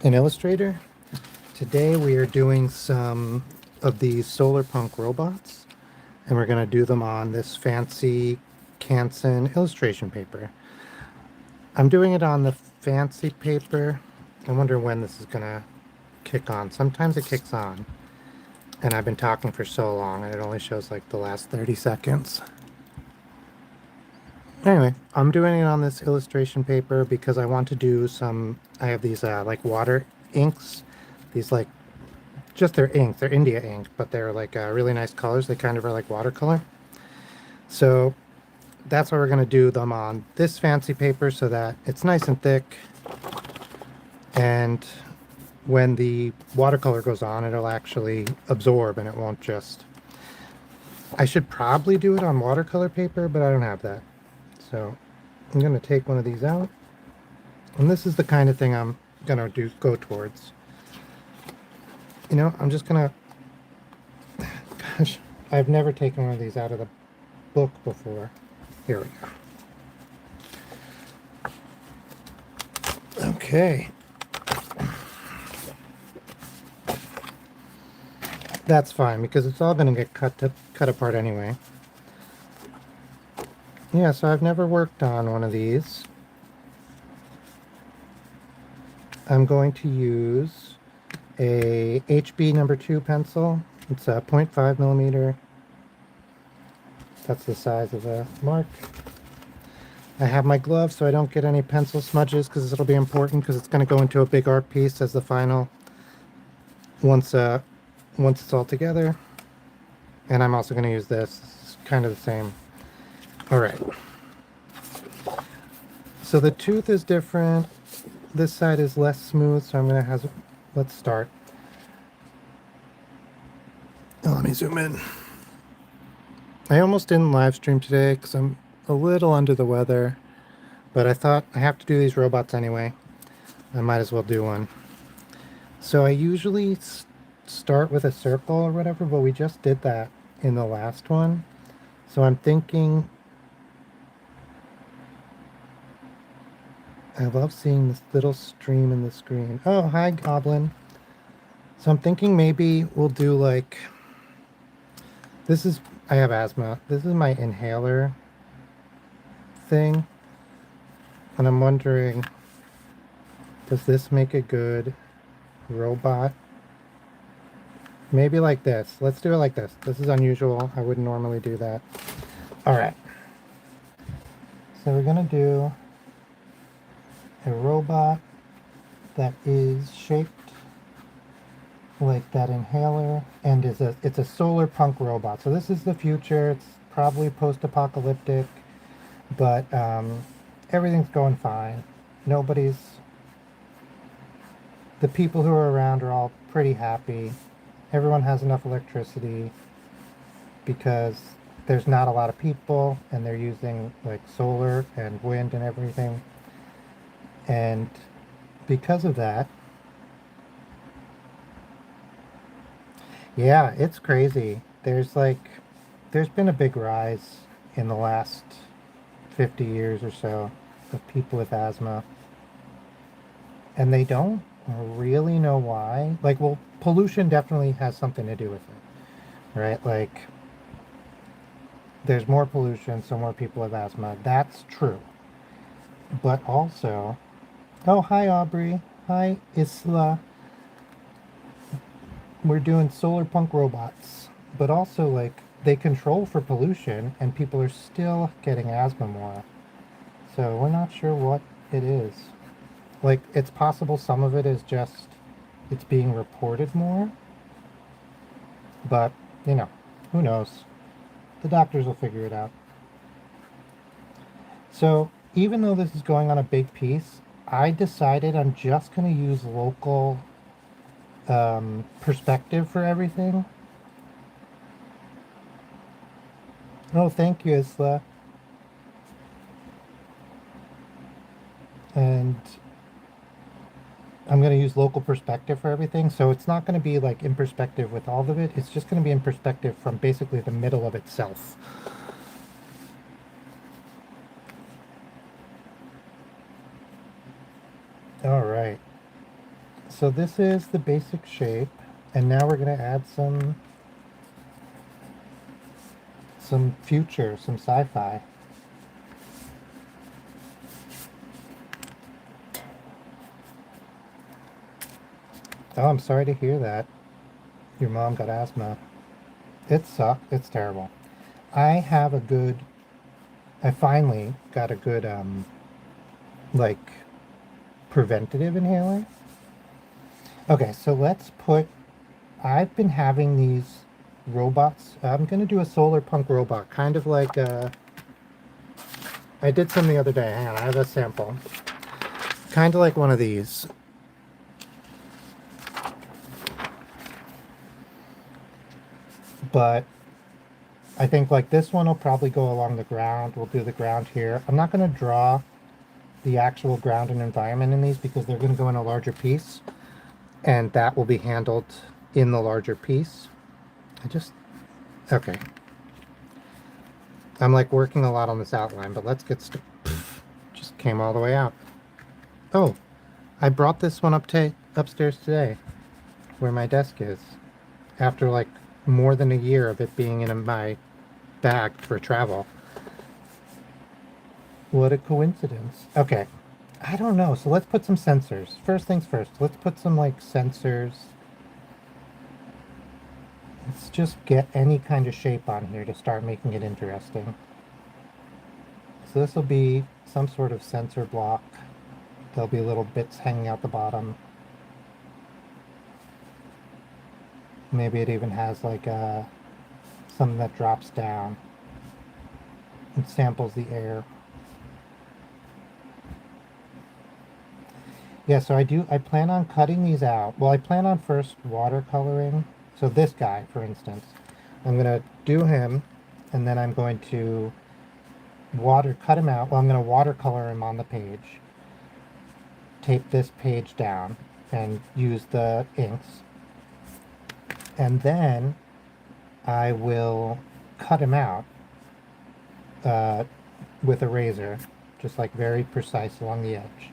in Illustrator. Today we are doing some of these solar punk robots, and we're going to do them on this fancy Canson illustration paper. I'm doing it on the fancy paper. I wonder when this is going to kick on. Sometimes it kicks on, and I've been talking for so long and it only shows like the last 30 seconds. Anyway, I'm doing it on this illustration paper because I want to do some, I have these like water inks, these like, just their ink, they're India ink, but they're like really nice colors. They kind of are like watercolor. So that's what we're going to do them on this fancy paper so that it's nice and thick, and when the watercolor goes on it'll actually absorb and it won't just, I should probably do it on watercolor paper, but I don't have that. So I'm going to take one of these out, and this is the kind of thing I'm going to go towards. You know, I'm just going to, gosh, I've never taken one of these out of the book before. Here we go. Okay. That's fine because it's all going to get cut apart anyway. Yeah, so I've never worked on one of these. I'm going to use a HB number 2 pencil. It's a 0.5 millimeter. That's the size of the mark. I have my gloves so I don't get any pencil smudges, because it'll be important because it's going to go into a big art piece as the final once it's all together. And I'm also going to use this. It's kind of the same. All right. So the tooth is different. This side is less smooth, so I'm going to have, let's start. Oh, let me zoom in. I almost didn't live stream today because I'm a little under the weather, but I thought I have to do these robots anyway. I might as well do one. So I usually start with a circle or whatever, but we just did that in the last one. So I'm thinking, I love seeing this little stream in the screen. Oh, hi, Goblin. So I'm thinking maybe we'll do like, this is, I have asthma. This is my inhaler thing. And I'm wondering, does this make a good robot? Maybe like this. Let's do it like this. This is unusual. I wouldn't normally do that. All right. So we're going to do a robot that is shaped like that inhaler, and it's a solar punk robot. So this is the future. It's probably post-apocalyptic, but everything's going fine. The people who are around are all pretty happy. Everyone has enough electricity because there's not a lot of people, and they're using like solar and wind and everything. And because of that, yeah, it's crazy. There's been a big rise in the last 50 years or so of people with asthma. And they don't really know why. Like, well, pollution definitely has something to do with it, right? Like, there's more pollution, so more people have asthma. That's true. But also, oh, hi, Aubrey. Hi, Isla. We're doing solar punk robots. But also, like, they control for pollution, and people are still getting asthma more. So we're not sure what it is. Like, it's possible some of it is just, it's being reported more. But, you know, who knows? The doctors will figure it out. So, even though this is going on a big piece, I decided I'm just going to use local perspective for everything. Oh, thank you, Isla. And I'm going to use local perspective for everything. So it's not going to be like in perspective with all of it. It's just going to be in perspective from basically the middle of itself. All right. So this is the basic shape, and now we're going to add some future, some sci-fi. Oh, I'm sorry to hear that. Your mom got asthma. It sucked. It's terrible. I have a good, I finally got a good, like, preventative inhaler. Okay, so let's put, I've been having these robots. I'm going to do a solar punk robot, kind of like, I did some the other day. Hang on, I have a sample. Kind of like one of these. But I think like this one will probably go along the ground. We'll do the ground here. I'm not going to draw the actual ground and environment in these because they're going to go in a larger piece. And that will be handled in the larger piece. Okay. I'm like working a lot on this outline, but let's get just came all the way out. Oh, I brought this one upstairs today, where my desk is, after like more than a year of it being in my bag for travel. What a coincidence. Okay, I don't know. So let's put some sensors. First things first. Let's put some like sensors. Let's just get any kind of shape on here to start making it interesting. So this will be some sort of sensor block. There'll be little bits hanging out the bottom. Maybe it even has like something that drops down and samples the air. Yeah, so I plan on cutting these out. Well, I plan on first watercoloring. So this guy, for instance, I'm going to do him, and then I'm going to cut him out. Well, I'm going to watercolor him on the page, tape this page down, and use the inks. And then I will cut him out with a razor, just like very precise along the edge.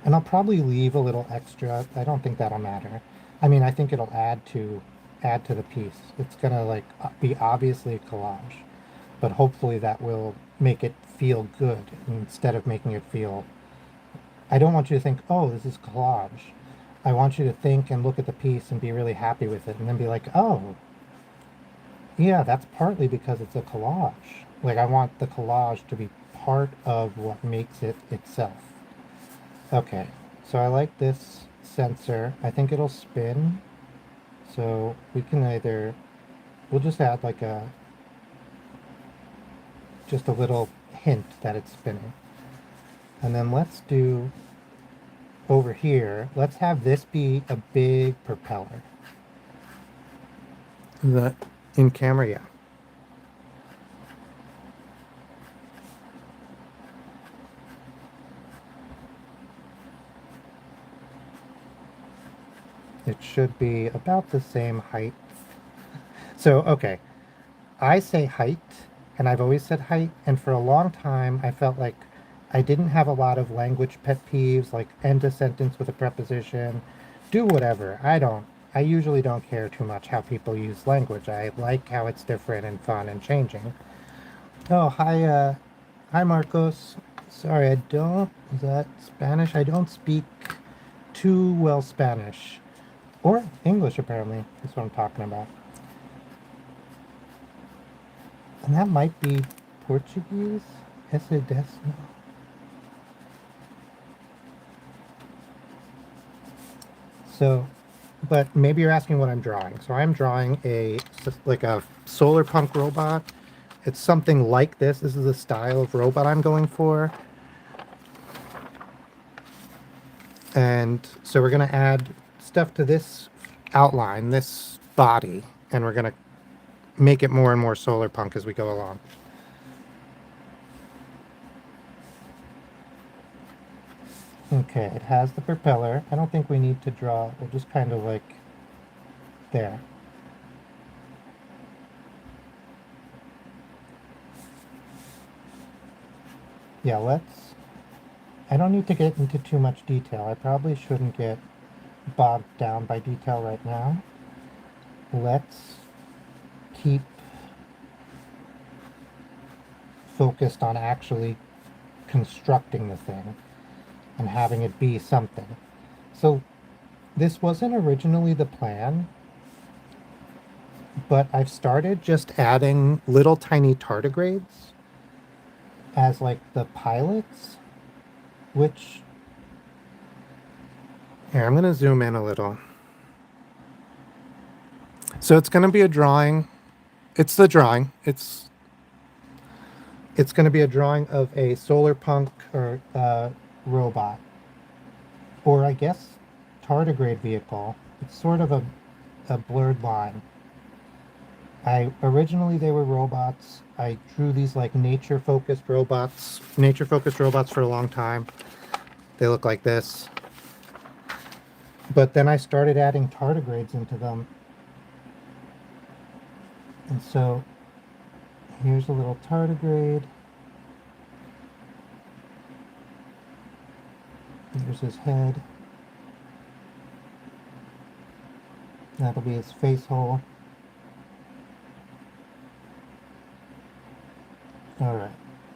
And I'll probably leave a little extra. I don't think that'll matter. I mean, I think it'll add to the piece. It's gonna like be obviously a collage, but hopefully that will make it feel good instead of making it feel. I don't want you to think, oh, this is collage. I want you to think and look at the piece and be really happy with it, and then be like, oh, yeah, that's partly because it's a collage. Like I want the collage to be part of what makes it itself. Okay, so I like this sensor. I think it'll spin. So we can we'll just add like just a little hint that it's spinning. And then let's do over here, let's have this be a big propeller. Is that in camera? Yeah. It should be about the same height. So, okay, I say height, and I've always said height, and for a long time I felt like I didn't have a lot of language pet peeves, like end a sentence with a preposition, do whatever. I usually don't care too much how people use language. I like how it's different and fun and changing. Oh, hi Marcos. Sorry, is that Spanish? I don't speak too well Spanish. Or English, apparently. That's what I'm talking about. And that might be Portuguese? Esse décimo. So, but maybe you're asking what I'm drawing. So I'm drawing like a solar punk robot. It's something like this. This is the style of robot I'm going for. And so we're going to add stuff to this outline, this body, and we're going to make it more and more solar punk as we go along. Okay, it has the propeller. I don't think we need to draw. We'll just kind of like there. Yeah, I don't need to get into too much detail. I probably shouldn't get bogged down by detail right now. Let's keep focused on actually constructing the thing and having it be something. So this wasn't originally the plan, but I've started just adding little tiny tardigrades as like the pilots, which here, I'm going to zoom in a little. So it's going to be a drawing. It's the drawing. It's going to be a drawing of a solar punk or robot, or I guess tardigrade vehicle. It's sort of a blurred line. Originally they were robots. I drew these like nature focused robots for a long time. They look like this. But then I started adding tardigrades into them. And so here's a little tardigrade. Here's his head. That'll be his face hole. Alright,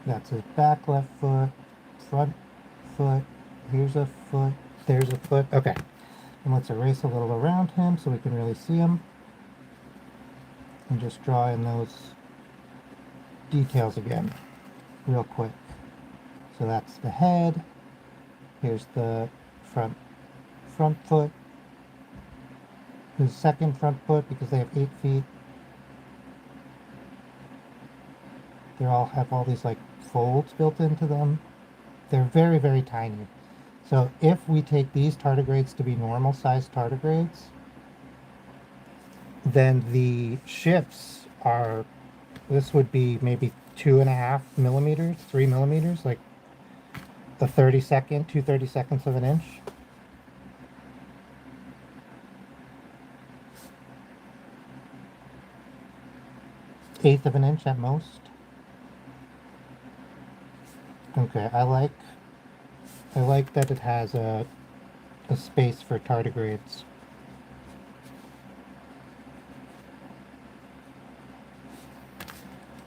that's his back left foot, front foot, here's a foot, there's a foot. Okay, and let's erase a little around him so we can really see him. And just draw in those details again, real quick. So that's the head, here's the front foot, his second front foot because they have 8 feet. They all have all these like folds built into them. They're very, very tiny. So if we take these tardigrades to be normal sized tardigrades, then the ships are, this would be maybe 2.5 millimeters, 3 millimeters, like the 2/32 of an inch. Eighth of an inch at most. Okay, I like that it has a space for tardigrades.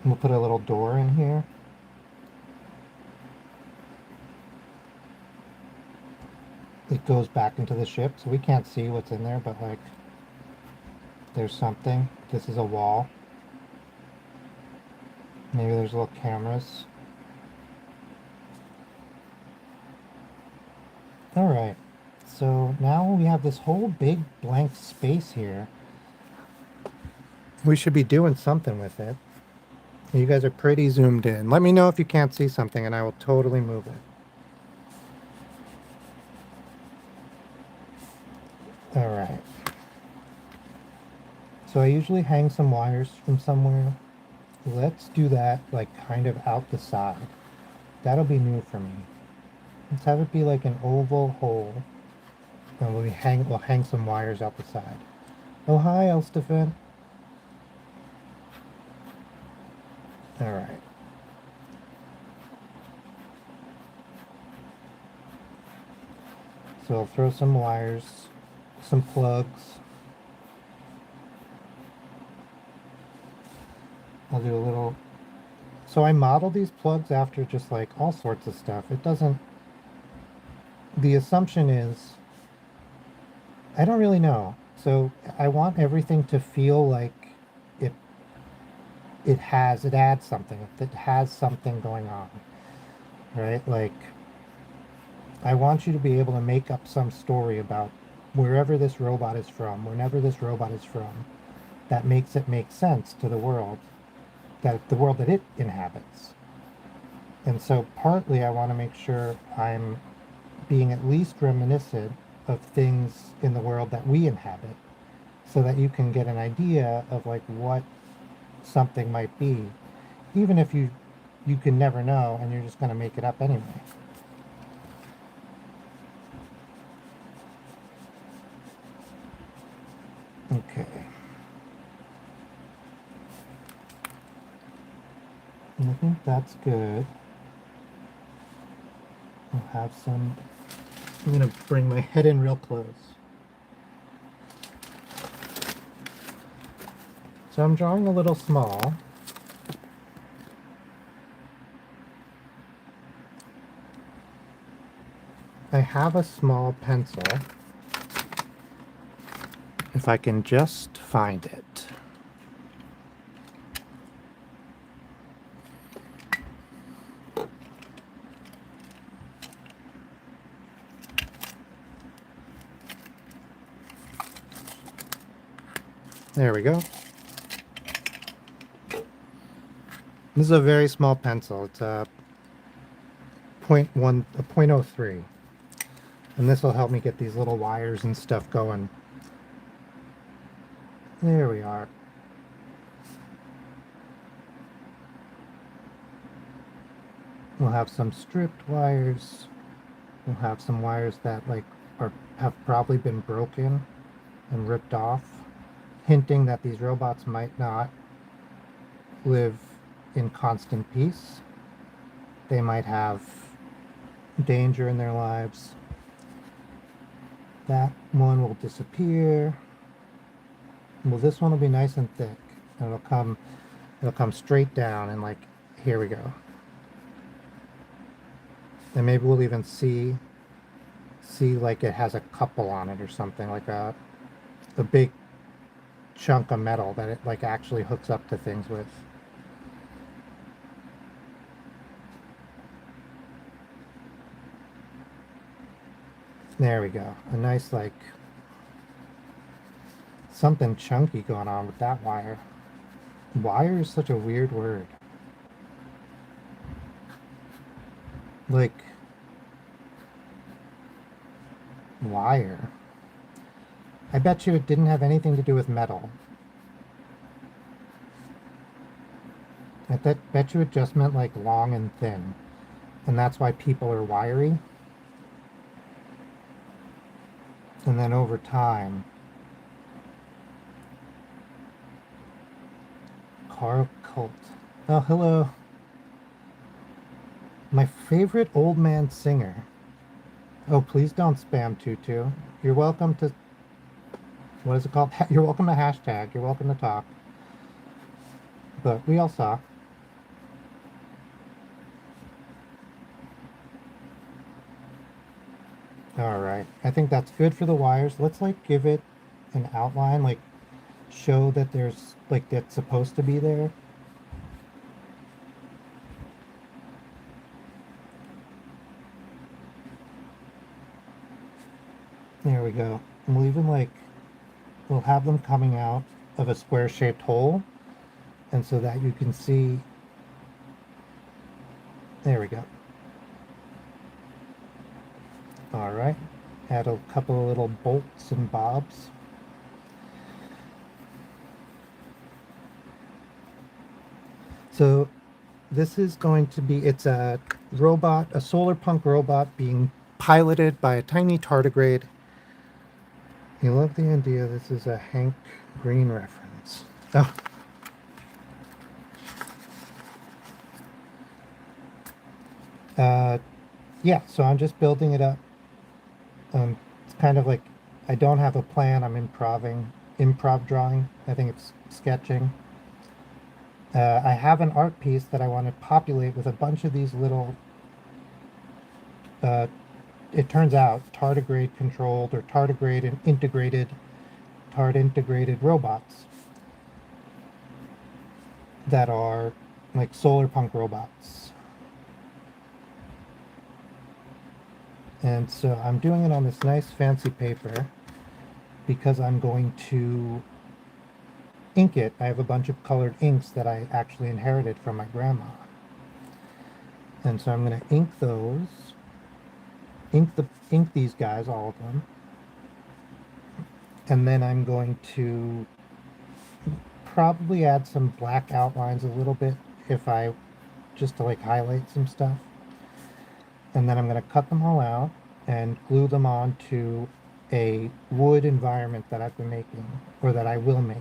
We'll put a little door in here. It goes back into the ship, so we can't see what's in there, but like there's something. This is a wall. Maybe there's little cameras. Alright, so now we have this whole big blank space here. We should be doing something with it. You guys are pretty zoomed in. Let me know if you can't see something and I will totally move it. Alright. So I usually hang some wires from somewhere. Let's do that like kind of out the side. That'll be new for me. Let's have it be like an oval hole. And we'll hang some wires out the side. Oh hi, Elstefan. Alright. So I'll throw some wires, some plugs. I'll do a little... So I model these plugs after just like all sorts of stuff. It doesn't... The assumption is... I don't really know. So I want everything to feel like it adds something. It has something going on. Right? Like, I want you to be able to make up some story about wherever this robot is from, whenever this robot is from, that makes it make sense to the world that it inhabits. And so partly I want to make sure I'm being at least reminiscent of things in the world that we inhabit, so that you can get an idea of like what something might be, even if you can never know and you're just going to make it up anyway. Okay. I think that's good. We'll have some... I'm going to bring my head in real close. So I'm drawing a little small. I have a small pencil, if I can just find it. There we go. This is a very small pencil. It's a 0.03. And this will help me get these little wires and stuff going. There we are. We'll have some stripped wires. We'll have some wires that have probably been broken and ripped off, hinting that these robots might not live in constant peace. They might have danger in their lives. That one will disappear. Well, this one will be nice and thick. And it'll come straight down and here we go. And maybe we'll even see like it has a couple on it or something, like a big chunk of metal that it actually hooks up to things with. There we go. A nice something chunky going on with that wire. Wire is such a weird word. Wire. I bet you it didn't have anything to do with metal. I bet you it just meant long and thin. And that's why people are wiry. And then over time, Carl Cult. Oh, hello. My favorite old man singer. Oh, please don't spam Tutu. You're welcome to... What is it called? You're welcome to hashtag. You're welcome to talk. But we all saw. Alright. I think that's good for the wires. Let's give it an outline. Show that there's... that's supposed to be there. There we go. And we'll even we'll have them coming out of a square-shaped hole, and so that you can see. There we go. All right. Add a couple of little bolts and bobs. So this is going to be, it's a robot, a solar punk robot being piloted by a tiny tardigrade. You love the idea. This is a Hank Green reference. Oh. Yeah, so I'm just building it up. It's kind of I don't have a plan. I'm improv drawing. I think it's sketching. I have an art piece that I want to populate with a bunch of these little, it turns out, tardigrade controlled or tardigrade and integrated robots that are solar punk robots. And so I'm doing it on this nice fancy paper because I'm going to ink it. I have a bunch of colored inks that I actually inherited from my grandma. And so I'm going to ink those, ink these guys, all of them. And then I'm going to probably add some black outlines a little bit just to highlight some stuff. And then I'm going to cut them all out and glue them onto a wood environment that I've been making, or that I will make.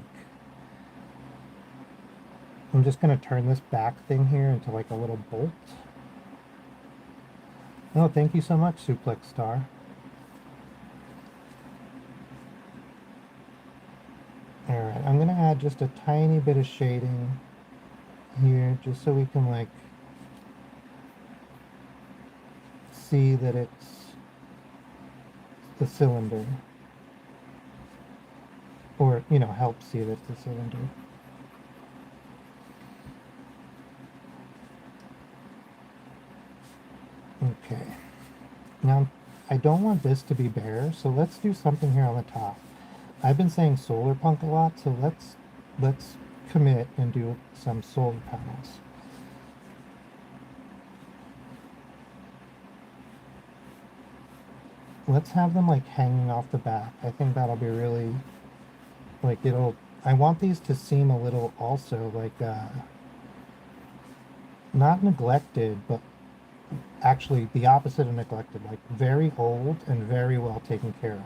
I'm just going to turn this back thing here into a little bolt. Oh, thank you so much, Suplex Star. Alright, I'm going to add add just a tiny bit of shading here, just so we can like see that it's the cylinder, or help see that it's the cylinder. Okay, now I don't want this to be bare, so let's do something here on the top. I've been saying solar punk a lot, so let's commit and do some solar panels. Let's have them like hanging off the back. I think that'll be really, like, I want these to seem a little also like not neglected, but actually the opposite of neglected, like very old and very well taken care of.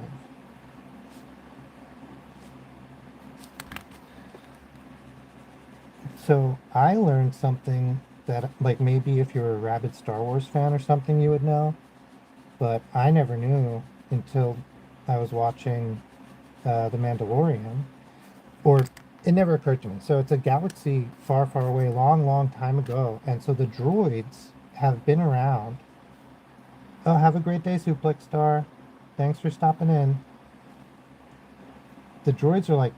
So I learned something that, like, maybe if you're a rabid Star Wars fan or something, you would know, but I never knew until I was watching The Mandalorian, or it never occurred to me. So it's a galaxy far, far away, long, long time ago, and so the droids have been around. Oh, have a great day, Suplex Star. Thanks for stopping in. The droids are like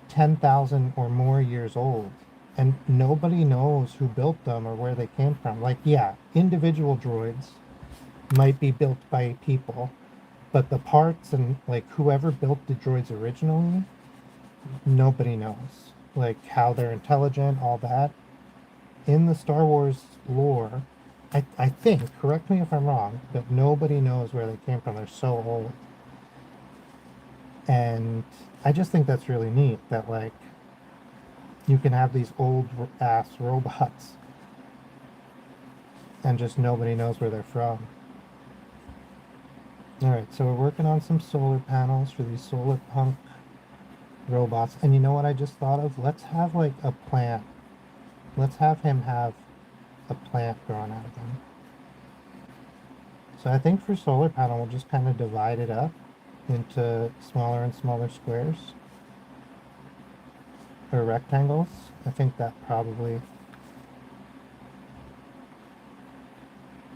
10,000 or more years old, and nobody knows who built them or where they came from. Like, yeah, individual droids might be built by people, but the parts and like whoever built the droids originally, nobody knows. Like how they're intelligent, all that. In the Star Wars lore, I think, correct me if I'm wrong, but nobody knows where they came from. They're so old. And I just think that's really neat that, like, you can have these old ass robots and just nobody knows where they're from. Alright, so we're working on some solar panels for these solar punk robots. And you know what I just thought of? Let's have like a plant. Let's have him have a plant growing out of him. So I think for solar panel, we'll just kind of divide it up into smaller and smaller squares or rectangles. I think that probably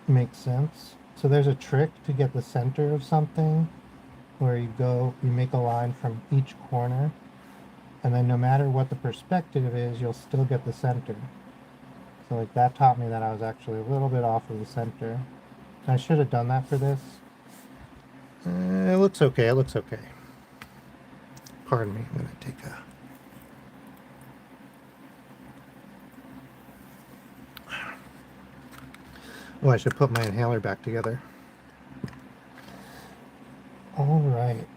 makes sense. So there's a trick to get the center of something where you make a line from each corner, and then no matter what the perspective is, you'll still get the center. So like that taught me that I was actually a little bit off of the center. I should have done that for this. It looks okay, it looks okay. Pardon me, I'm gonna take a... Oh, I should put my inhaler back together. All right.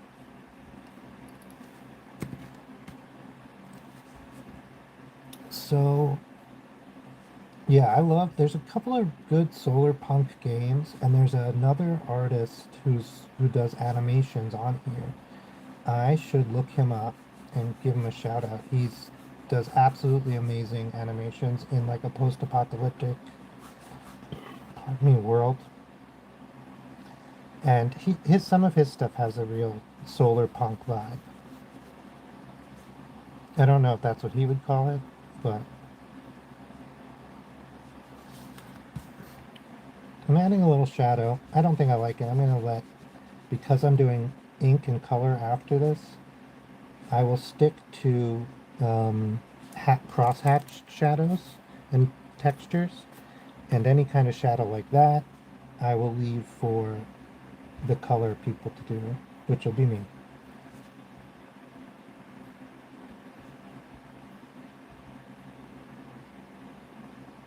So, yeah, there's a couple of good solar punk games, and there's another artist who does animations on here. I should look him up and give him a shout out. Does absolutely amazing animations in like a post-apocalyptic, world. And some of his stuff has a real solar punk vibe. I don't know if that's what he would call it, but I'm adding a little shadow. I don't think I like it. I'm going to because I'm doing ink and color after this, I will stick to cross-hatched shadows and textures, and any kind of shadow like that, I will leave for the color people to do, which will be me.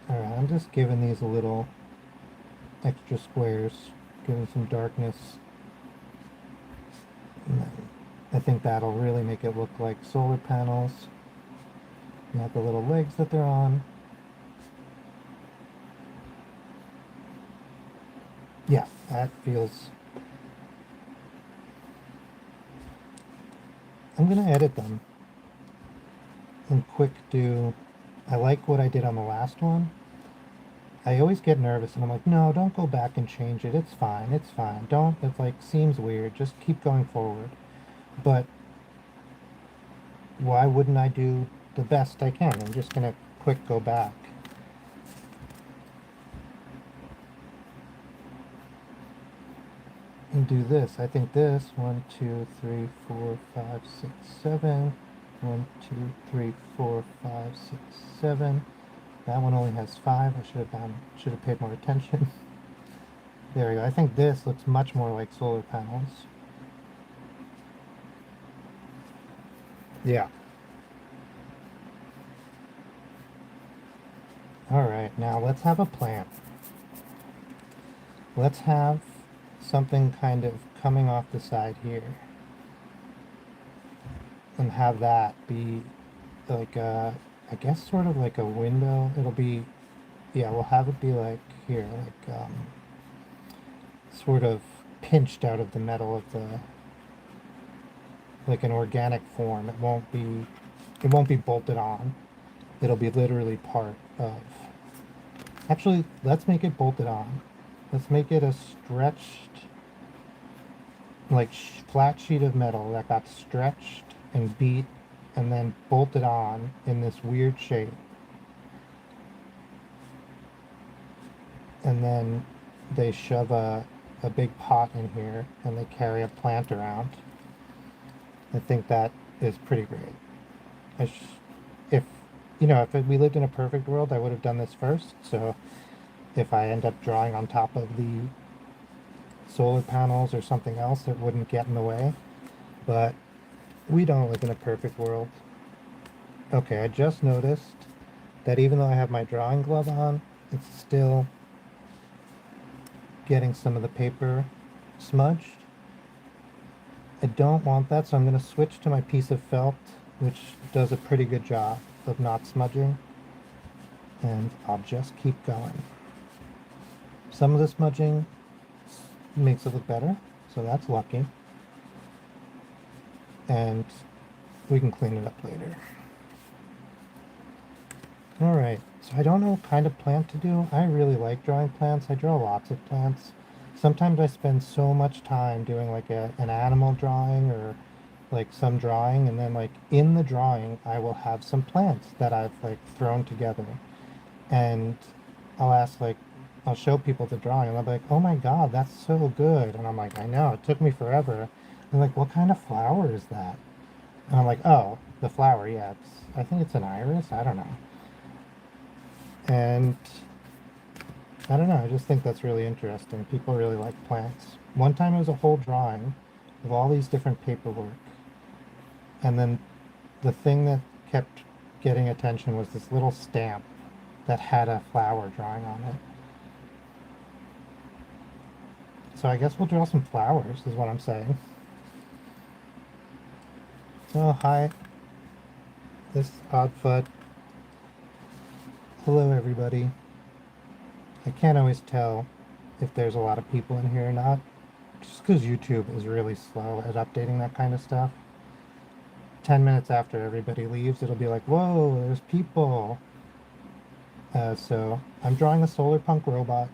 Alright, I'm just giving these a little extra squares, giving some darkness. I think that'll really make it look like solar panels. Not the little legs that they're on. Yeah, that feels... I'm going to edit them and quick do... I like what I did on the last one. I always get nervous and I'm like, no, don't go back and change it. It's fine. It's fine. Don't, it's like, seems weird. Just keep going forward. But why wouldn't I do the best I can. I'm just gonna quick go back. And do this. I think this 1, 2, 3, 4, 5, 6, 7. 1, 2, 3, 4, 5, 6, 7. That one only has 5. I should have paid more attention. There we go. I think this looks much more like solar panels. Yeah. Alright, now let's have a plant. Let's have something kind of coming off the side here. And have that be like a, I guess sort of like a window. It'll be, yeah, we'll have it be like here, like sort of pinched out of the metal of the, like an organic form. It won't be bolted on. It'll be literally part of. Actually, let's make it bolted on. Let's make it a stretched, like flat sheet of metal that got stretched and beat and then bolted on in this weird shape. And then they shove a big pot in here and they carry a plant around. I think that is pretty great. If, you know, if we lived in a perfect world, I would have done this first. So if I end up drawing on top of the solar panels or something else, it wouldn't get in the way. But we don't live in a perfect world. Okay, I just noticed that even though I have my drawing glove on, it's still getting some of the paper smudged. I don't want that, so I'm going to switch to my piece of felt, which does a pretty good job of not smudging. And I'll just keep going. Some of the smudging makes it look better, so that's lucky. And we can clean it up later. Alright, so I don't know what kind of plant to do. I really like drawing plants. I draw lots of plants. Sometimes I spend so much time doing like an animal drawing or like some drawing, and then like in the drawing I will have some plants that I've like thrown together. And I'll show people the drawing and they'll be like, oh my god, that's so good. And I'm like, I know, it took me forever. And they're like, what kind of flower is that? And I'm like, oh, the flower, yeah, I think it's an iris, I don't know. And I don't know, I just think that's really interesting. People really like plants. One time it was a whole drawing of all these different paperwork. And then the thing that kept getting attention was this little stamp that had a flower drawing on it. So I guess we'll draw some flowers, is what I'm saying. Oh, hi. This Oddfudd. Hello, everybody. I can't always tell if there's a lot of people in here or not, just because YouTube is really slow at updating that kind of stuff. 10 minutes after everybody leaves, it'll be like, whoa, there's people. So I'm drawing a solar punk robot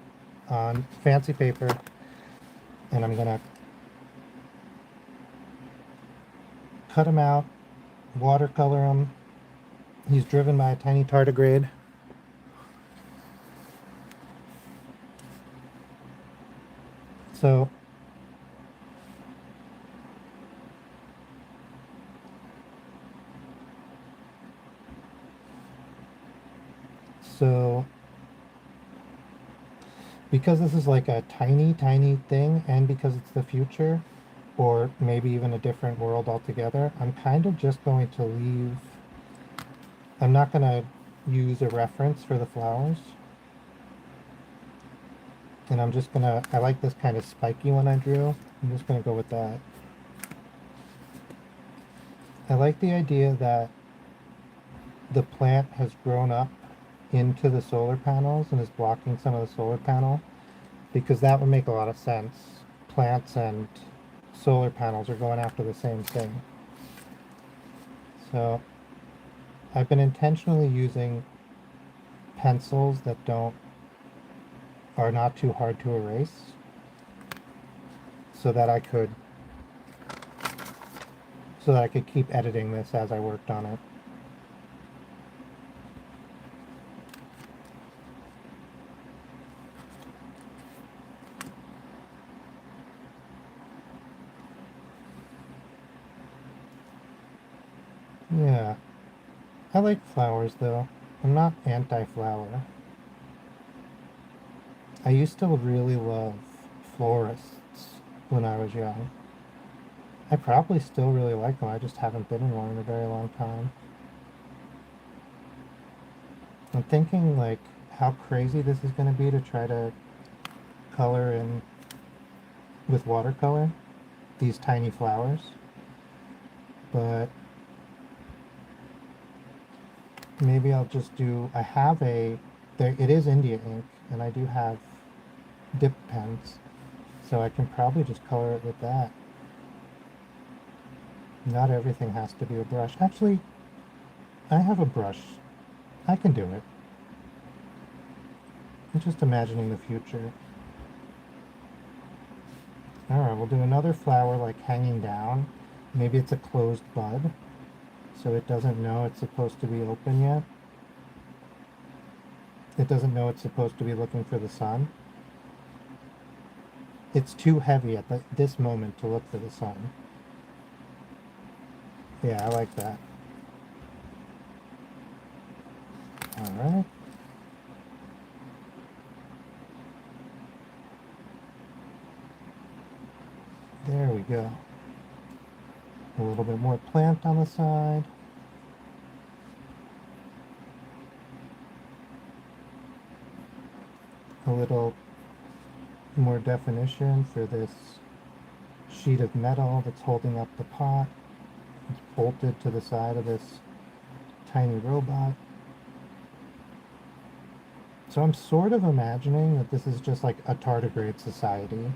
on fancy paper, and I'm gonna cut him out, watercolor him. He's driven by a tiny tardigrade. So because this is like a tiny, tiny thing, and because it's the future, or maybe even a different world altogether, I'm kind of just going to leave, I'm not going to use a reference for the flowers. And I'm just going to, I like this kind of spiky one I drew. I'm just going to go with that. I like the idea that the plant has grown up into the solar panels and is blocking some of the solar panel, because that would make a lot of sense. Plants and solar panels are going after the same thing. So I've been intentionally using pencils that are not too hard to erase, so that I could keep editing this as I worked on it. Yeah. I like flowers though. I'm not anti-flower. I used to really love florists when I was young. I probably still really like them. I just haven't been in one in a very long time. I'm thinking like how crazy this is going to be to try to color in with watercolor these tiny flowers. But maybe I'll just do, I have a, there, it is India ink, and I do have dip pens, so I can probably just color it with that. Not everything has to be a brush. Actually, I have a brush. I can do it. I'm just imagining the future. Alright, we'll do another flower like hanging down. Maybe it's a closed bud, so it doesn't know it's supposed to be open yet. It doesn't know it's supposed to be looking for the sun. It's too heavy at this moment to look for the sun. Yeah, I like that. Alright. There we go. A little bit more plant on the side. A little more definition for this sheet of metal that's holding up the pot. It's bolted to the side of this tiny robot. So I'm sort of imagining that this is just like a tardigrade society.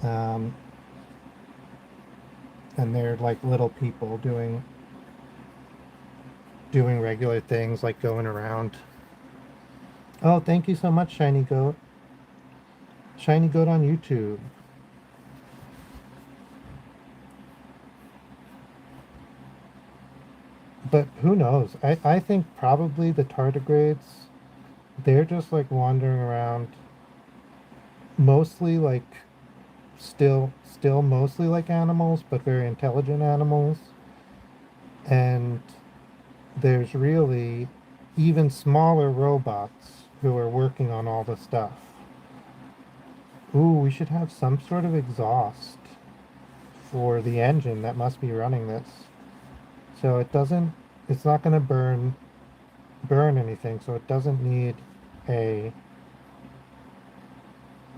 Um, and they're like little people doing regular things like going around. Oh, thank you so much, Shiny Goat. Shiny Goat on YouTube. But who knows? I think probably the tardigrades, they're just like wandering around, mostly like still mostly like animals, but very intelligent animals. And there's really even smaller robots who are working on all the stuff. Ooh, we should have some sort of exhaust for the engine that must be running this. So it's not going to burn anything, so it doesn't need a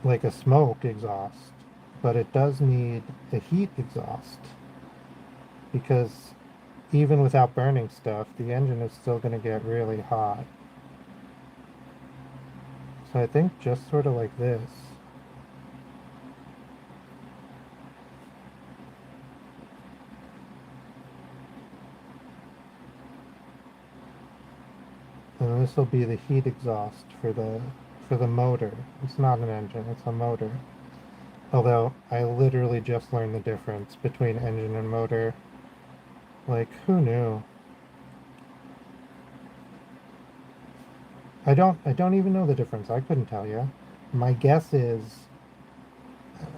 like a smoke exhaust, but it does need a heat exhaust because even without burning stuff, the engine is still going to get really hot. So I think just sort of like this. And this will be the heat exhaust for the motor. It's not an engine, it's a motor. Although I literally just learned the difference between engine and motor. Like, who knew? I don't even know the difference. I couldn't tell you. My guess is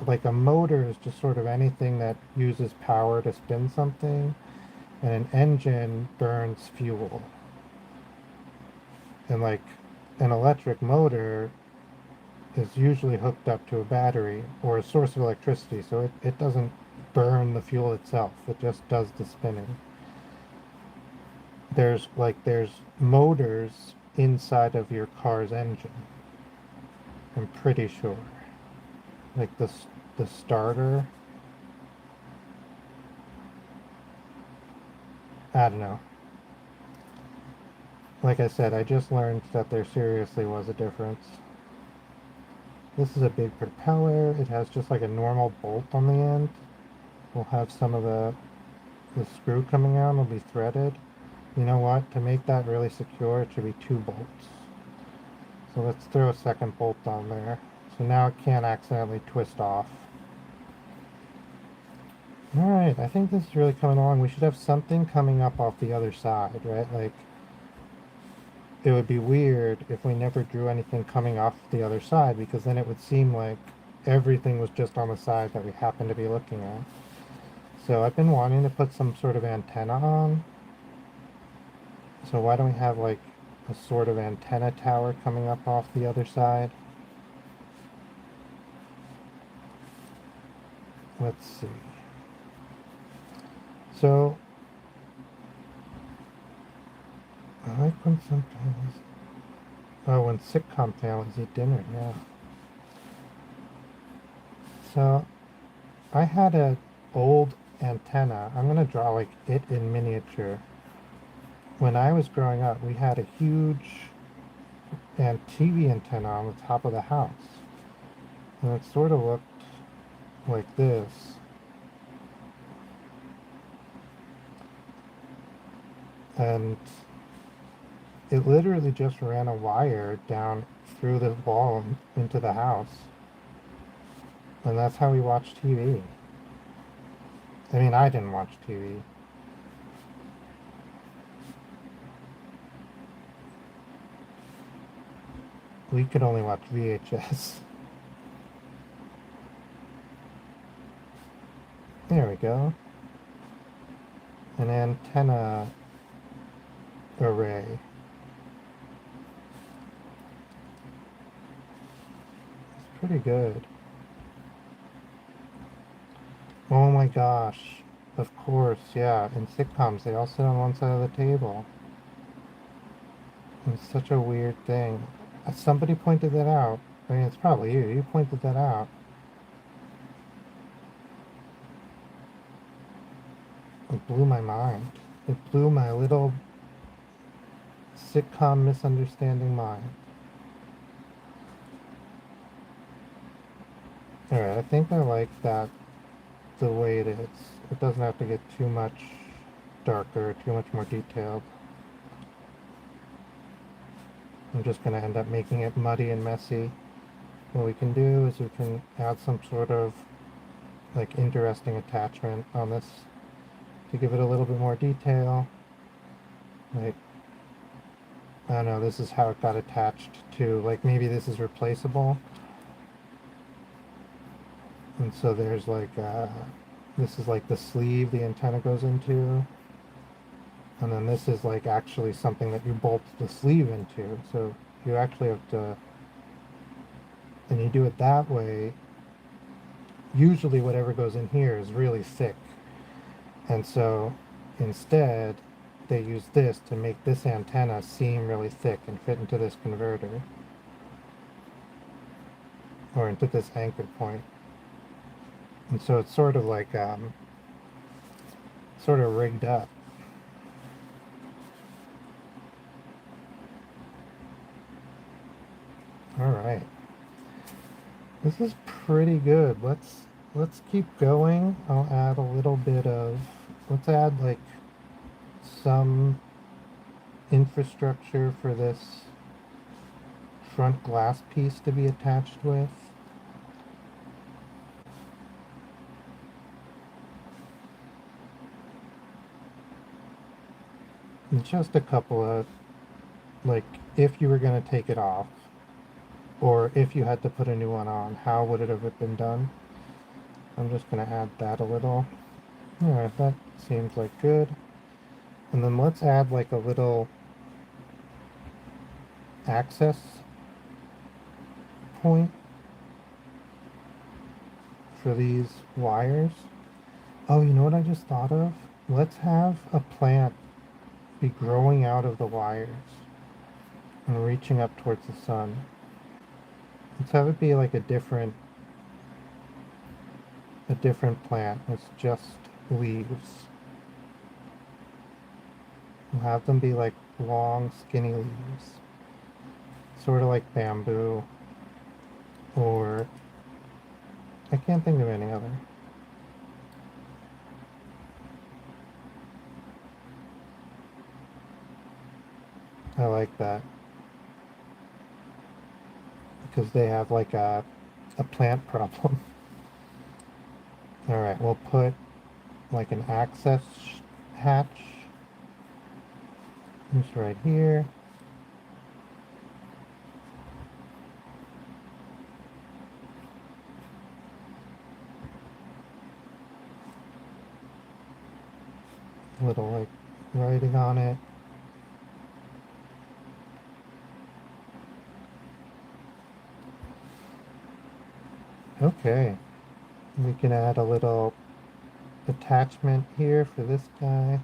like a motor is just sort of anything that uses power to spin something, and an engine burns fuel. And like an electric motor is usually hooked up to a battery or a source of electricity, so it doesn't burn the fuel itself, it just does the spinning. There's motors inside of your car's engine, I'm pretty sure. Like the starter, I don't know. Like I said, I just learned that there seriously was a difference. This is a big propeller. It has just like a normal bolt on the end. We'll have some of the screw coming out will be threaded. You know what? To make that really secure, it should be 2 bolts. So let's throw a second bolt on there. So now it can't accidentally twist off. Alright, I think this is really coming along. We should have something coming up off the other side, right? Like, it would be weird if we never drew anything coming off the other side, because then it would seem like everything was just on the side that we happen to be looking at. So I've been wanting to put some sort of antenna on. So why don't we have like a sort of antenna tower coming up off the other side? Let's see. So I like when sometimes, oh, when sitcom families eat dinner, yeah. So I had a old antenna. I'm gonna draw like it in miniature. When I was growing up, we had a huge TV antenna on the top of the house. And it sort of looked like this. And it literally just ran a wire down through the wall and into the house. And that's how we watched TV. I mean, I didn't watch TV. We could only watch VHS. There we go. An antenna array. It's pretty good. Oh my gosh. Of course, yeah. In sitcoms, they all sit on one side of the table. It's such a weird thing. Somebody pointed that out. I mean, it's probably you. You pointed that out. It blew my mind. It blew my little sitcom misunderstanding mind. Alright, I think I like that the way it is. It doesn't have to get too much darker, too much more detailed. I'm just going to end up making it muddy and messy. What we can do is we can add some sort of like interesting attachment on this to give it a little bit more detail. Like, I don't know, this is how it got attached to, like maybe this is replaceable. And so there's like, this is like the sleeve the antenna goes into. And then this is like actually something that you bolt the sleeve into. So you actually have to, and you do it that way. Usually whatever goes in here is really thick. And so instead they use this to make this antenna seem really thick and fit into this converter. Or into this anchor point. And so it's sort of like, sort of rigged up. All right. This is pretty good. Let's keep going. I'll add a little bit of, let's add like some infrastructure for this front glass piece to be attached with. And just a couple of, like, if you were going to take it off, or if you had to put a new one on, how would it have been done? I'm just going to add that a little. Alright, that seems like good. And then let's add like a little access point for these wires. Oh, you know what I just thought of? Let's have a plant be growing out of the wires and reaching up towards the sun. Let's have it be like a different plant. It's just leaves. We'll have them be like long, skinny leaves. Sort of like bamboo. Or I can't think of any other. I like that. Because they have like a plant problem. Alright, we'll put like an access hatch. Just right here. little like writing on it. Okay, we can add a little attachment here for this guy.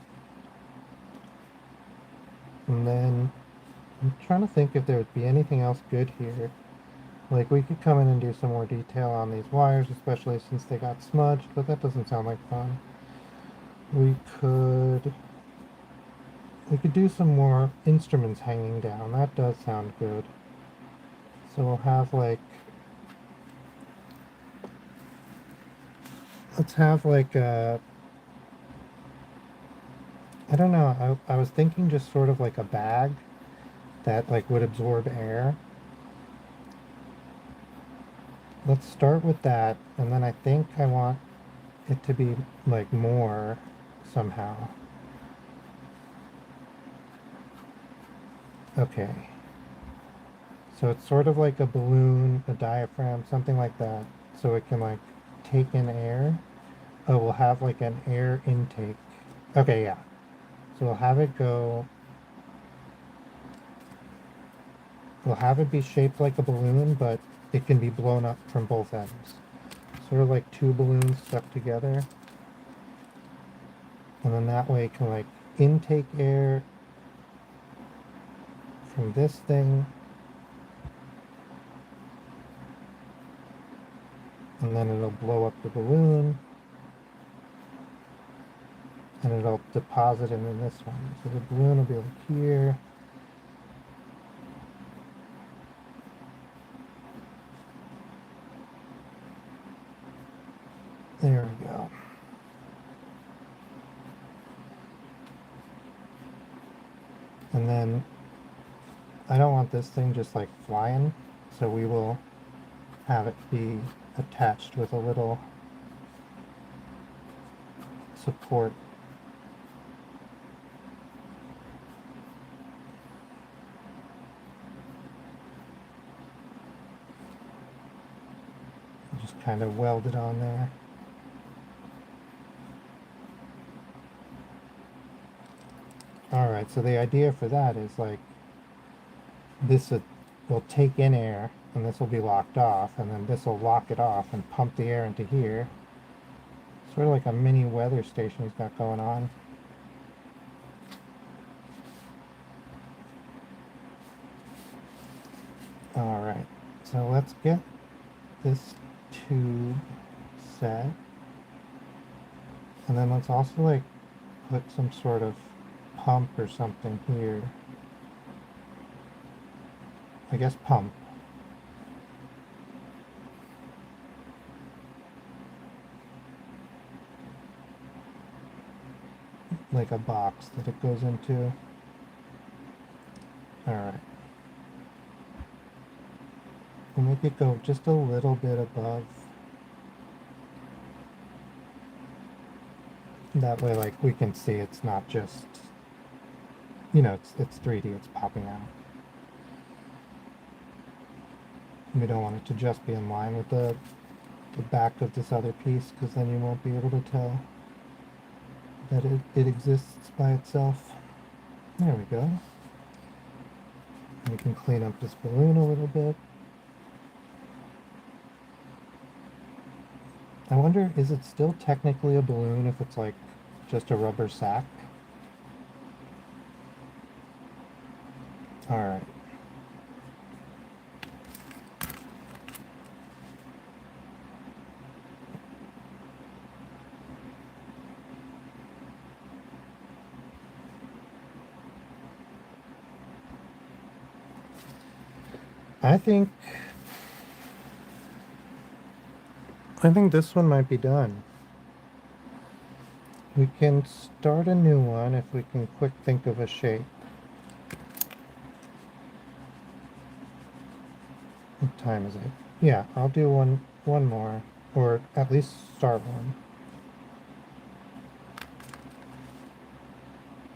And then I'm trying to think if there would be anything else good here. Like we could come in and do some more detail on these wires, especially since they got smudged, but that doesn't sound like fun. We could do some more instruments hanging down. That does sound good. So we'll have like, let's have like a, I don't know, I was thinking just sort of like a bag that like would absorb air. Let's start with that, and then I think I want it to be like more somehow. Okay. So it's sort of like a balloon, a diaphragm, something like that. So it can like take in air. Oh, we'll have like an air intake. Okay, yeah. So we'll have it go, we'll have it be shaped like a balloon, but it can be blown up from both ends. Sort of like two balloons stuck together. And then that way it can like intake air from this thing. And then it'll blow up the balloon. And it'll deposit it in this one. So the balloon will be like here. There we go. And then I don't want this thing just like flying, so we will have it be attached with a little support. Just kind of weld it on there. Alright, so the idea for that is like this will take in air and this will be locked off, and then this will lock it off and pump the air into here. Sort of like a mini weather station he's got going on. Alright, so let's get this tube set. And then let's also like put some sort of pump or something here. I guess pump. Like a box that it goes into. Alright. We'll make it go just a little bit above. That way, like, we can see it's not just, you know, it's 3D, it's popping out. We don't want it to just be in line with the back of this other piece, because then you won't be able to tell that it exists by itself. There we go. We can clean up this balloon a little bit. I wonder, is it still technically a balloon if it's like just a rubber sack? Alright. I think this one might be done. We can start a new one if we can quick think of a shape. What time is it? Yeah, I'll do one more, or at least start one.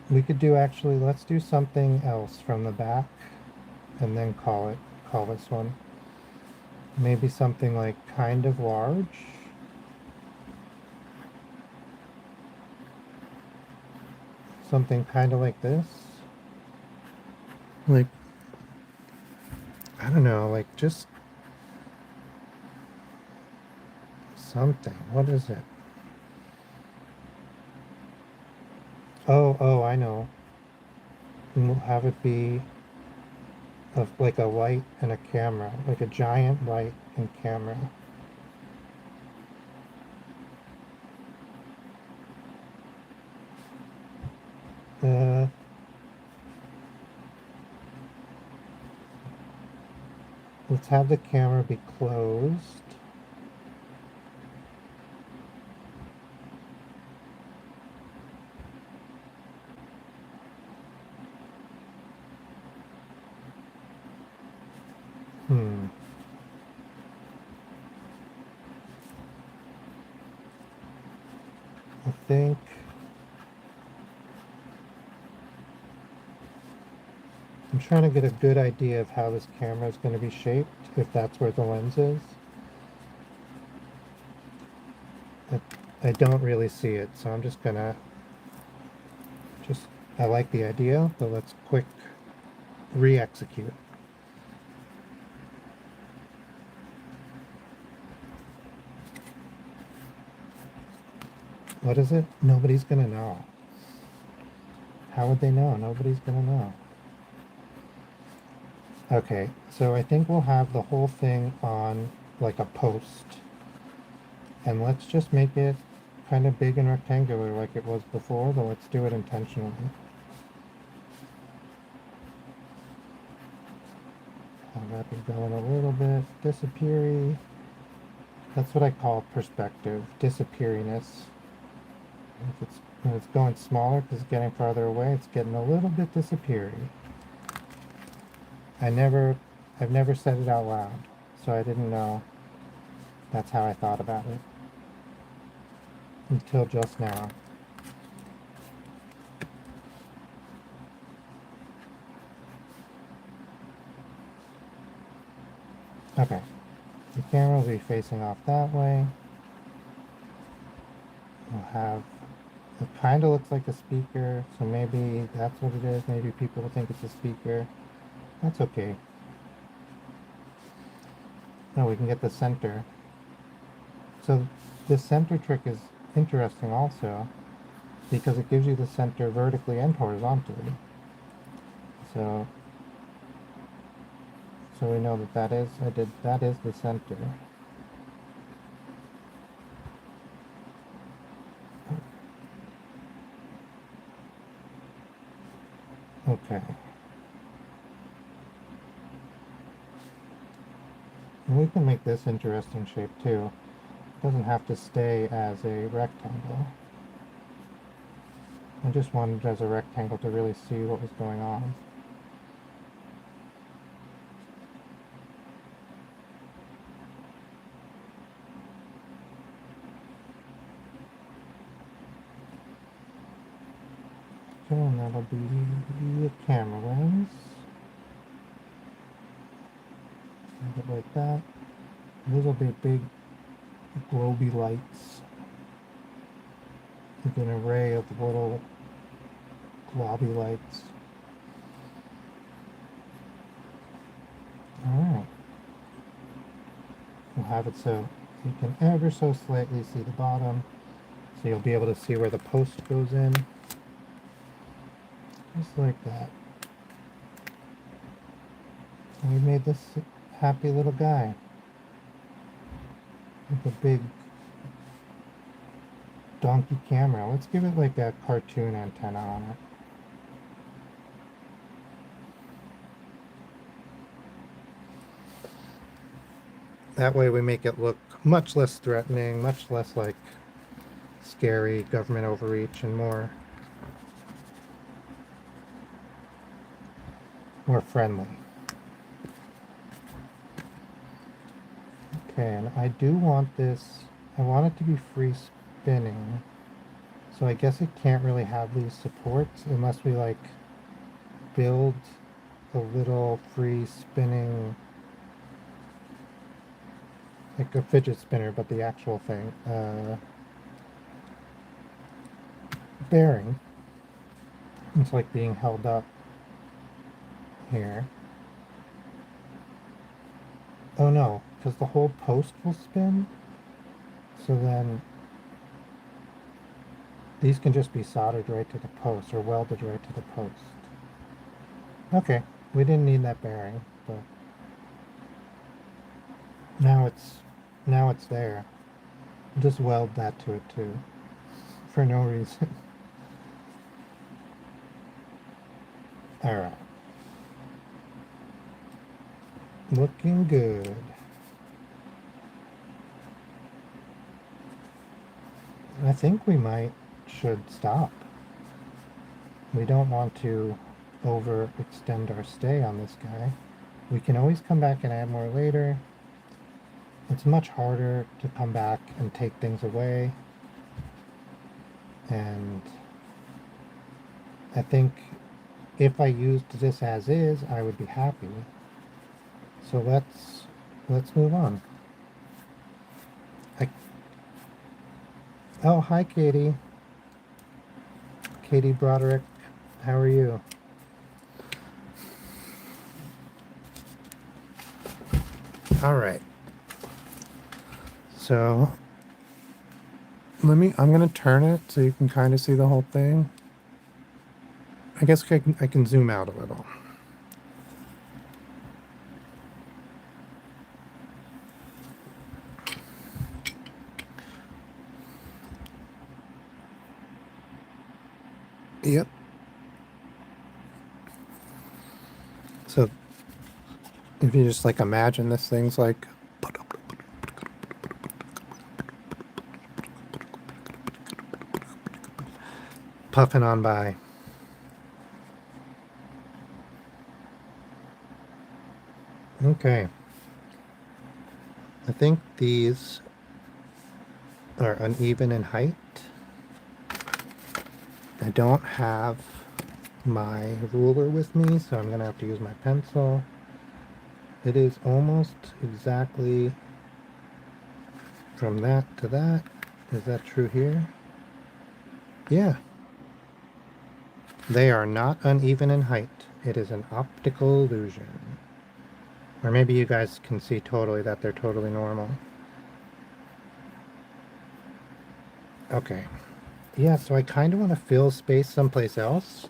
We could do actually, let's do something else from the back and then call this one. Maybe something like kind of large. something kind of like this. Like, I don't know, like just something. What is it? Oh, I know. And we'll have it be of like a light and a camera, like a giant light and camera. Uh, let's have the camera be closed. Hmm. I think I'm trying to get a good idea of how this camera is going to be shaped, if that's where the lens is. I, I don't really see it, so I'm just gonna I like the idea, but let's quick re-execute. What is it? Nobody's gonna know. How would they know? Nobody's gonna know. Okay, so I think we'll have the whole thing on like a post. And let's just make it kind of big and rectangular like it was before, but let's do it intentionally. Have that be going a little bit disappeary. That's what I call perspective, disappeariness. When it's going smaller because it's getting farther away, it's getting a little bit disappeary. I've never said it out loud, so I didn't know that's how I thought about it until just now. Okay, the camera will be facing off that way. We'll have, it kind of looks like a speaker, so maybe that's what it is. Maybe people will think it's a speaker. That's okay. No, we can get the center. So the center trick is interesting also because it gives you the center vertically and horizontally. So we know that that is the center. Okay. And we can make this interesting shape too. It doesn't have to stay as a rectangle. I just wanted it as a rectangle to really see what was going on. Okay, and that'll be a camera lens. Like that. These will be big globy lights. Like an array of little globby lights. Alright. We'll have it so you can ever so slightly see the bottom. So you'll be able to see where the post goes in. Just like that. And we made this happy little guy. With a big donkey camera. Let's give it like a cartoon antenna on it. That way we make it look much less threatening, much less like scary government overreach, and more friendly. Okay, and I do want this, I want it to be free spinning. So I guess it can't really have these supports unless we like build a little free spinning, like a fidget spinner, but the actual thing, bearing. It's like being held up here. Oh no, because the whole post will spin. So then these can just be soldered right to the post or welded right to the post. Okay, we didn't need that bearing, but now it's there. Just weld that to it too, for no reason. All right, looking good. I think we should stop. We don't want to overextend our stay on this guy. We can always come back and add more later. It's much harder to come back and take things away. And I think if I used this as is, I would be happy. So let's move on. I, oh, hi, Katie. Katie Broderick. How are you? All right. So I'm going to turn it so you can kind of see the whole thing. I guess I can zoom out a little. Yep. So if you just like imagine this thing's like puffing on by. Okay. I think these are uneven in height. I don't have my ruler with me, so I'm going to have to use my pencil. It is almost exactly from that to that. Is that true here? Yeah. They are not uneven in height. It is an optical illusion. Or maybe you guys can see totally that they're totally normal. Okay. Yeah, so I kind of want to fill space someplace else.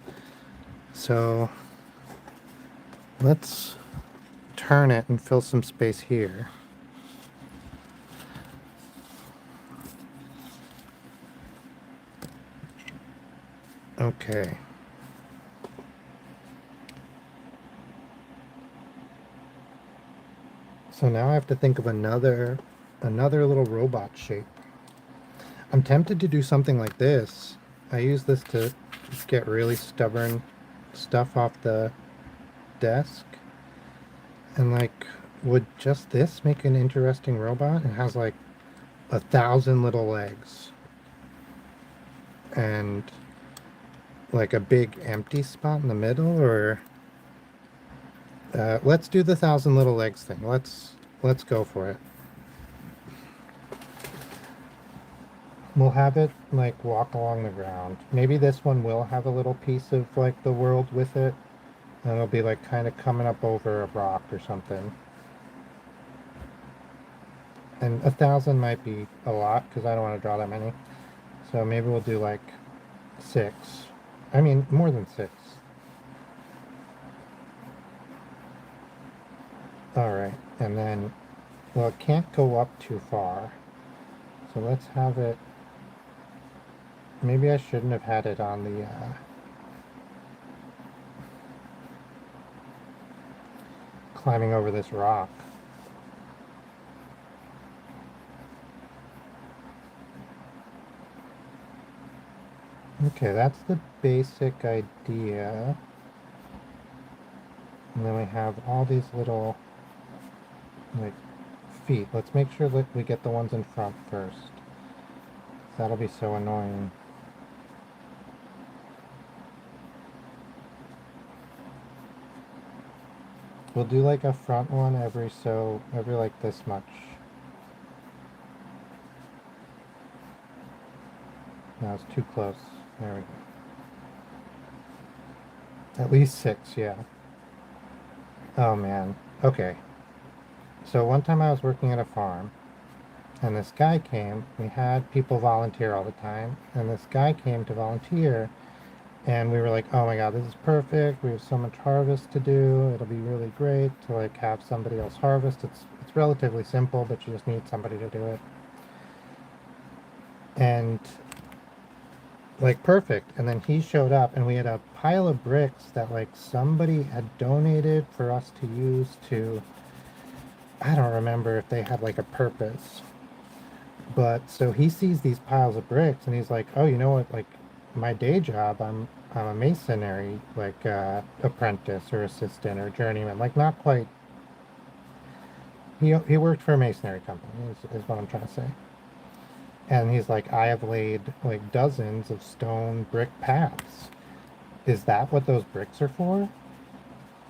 So let's turn it and fill some space here. Okay. So now I have to think of another little robot shape. I'm tempted to do something like this. I use this to get really stubborn stuff off the desk. And like, would just this make an interesting robot? It has like 1,000 little legs. And like a big empty spot in the middle, or let's do the 1,000 little legs thing. Let's go for it. We'll have it like walk along the ground. Maybe this one will have a little piece of like the world with it, and it'll be like kind of coming up over a rock or something. And 1,000 might be a lot because I don't want to draw that many. So maybe we'll do like 6. I mean, more than 6. All right, and then, well, it can't go up too far. So let's have it, maybe I shouldn't have had it on the, climbing over this rock. Okay, that's the basic idea. And then we have all these little, like, feet. Let's make sure that we get the ones in front first. That'll be so annoying. We'll do like a front one every like this much. No, it's too close. There we go. At least 6, yeah. Oh man. Okay. So one time I was working at a farm, and this guy came. We had people volunteer all the time, and this guy came to volunteer, and we were like, oh my God, this is perfect. We have so much harvest to do. It'll be really great to like have somebody else harvest. It's relatively simple, but you just need somebody to do it. And like perfect. And then he showed up and we had a pile of bricks that like somebody had donated for us to use to, I don't remember if they had like a purpose. But so he sees these piles of bricks and he's like, "Oh, you know what? Like my day job, I'm a masonry like apprentice or assistant or journeyman. Like not quite. He worked for a masonry company is what I'm trying to say. And he's like, I have laid like dozens of stone brick paths. Is that what those bricks are for?"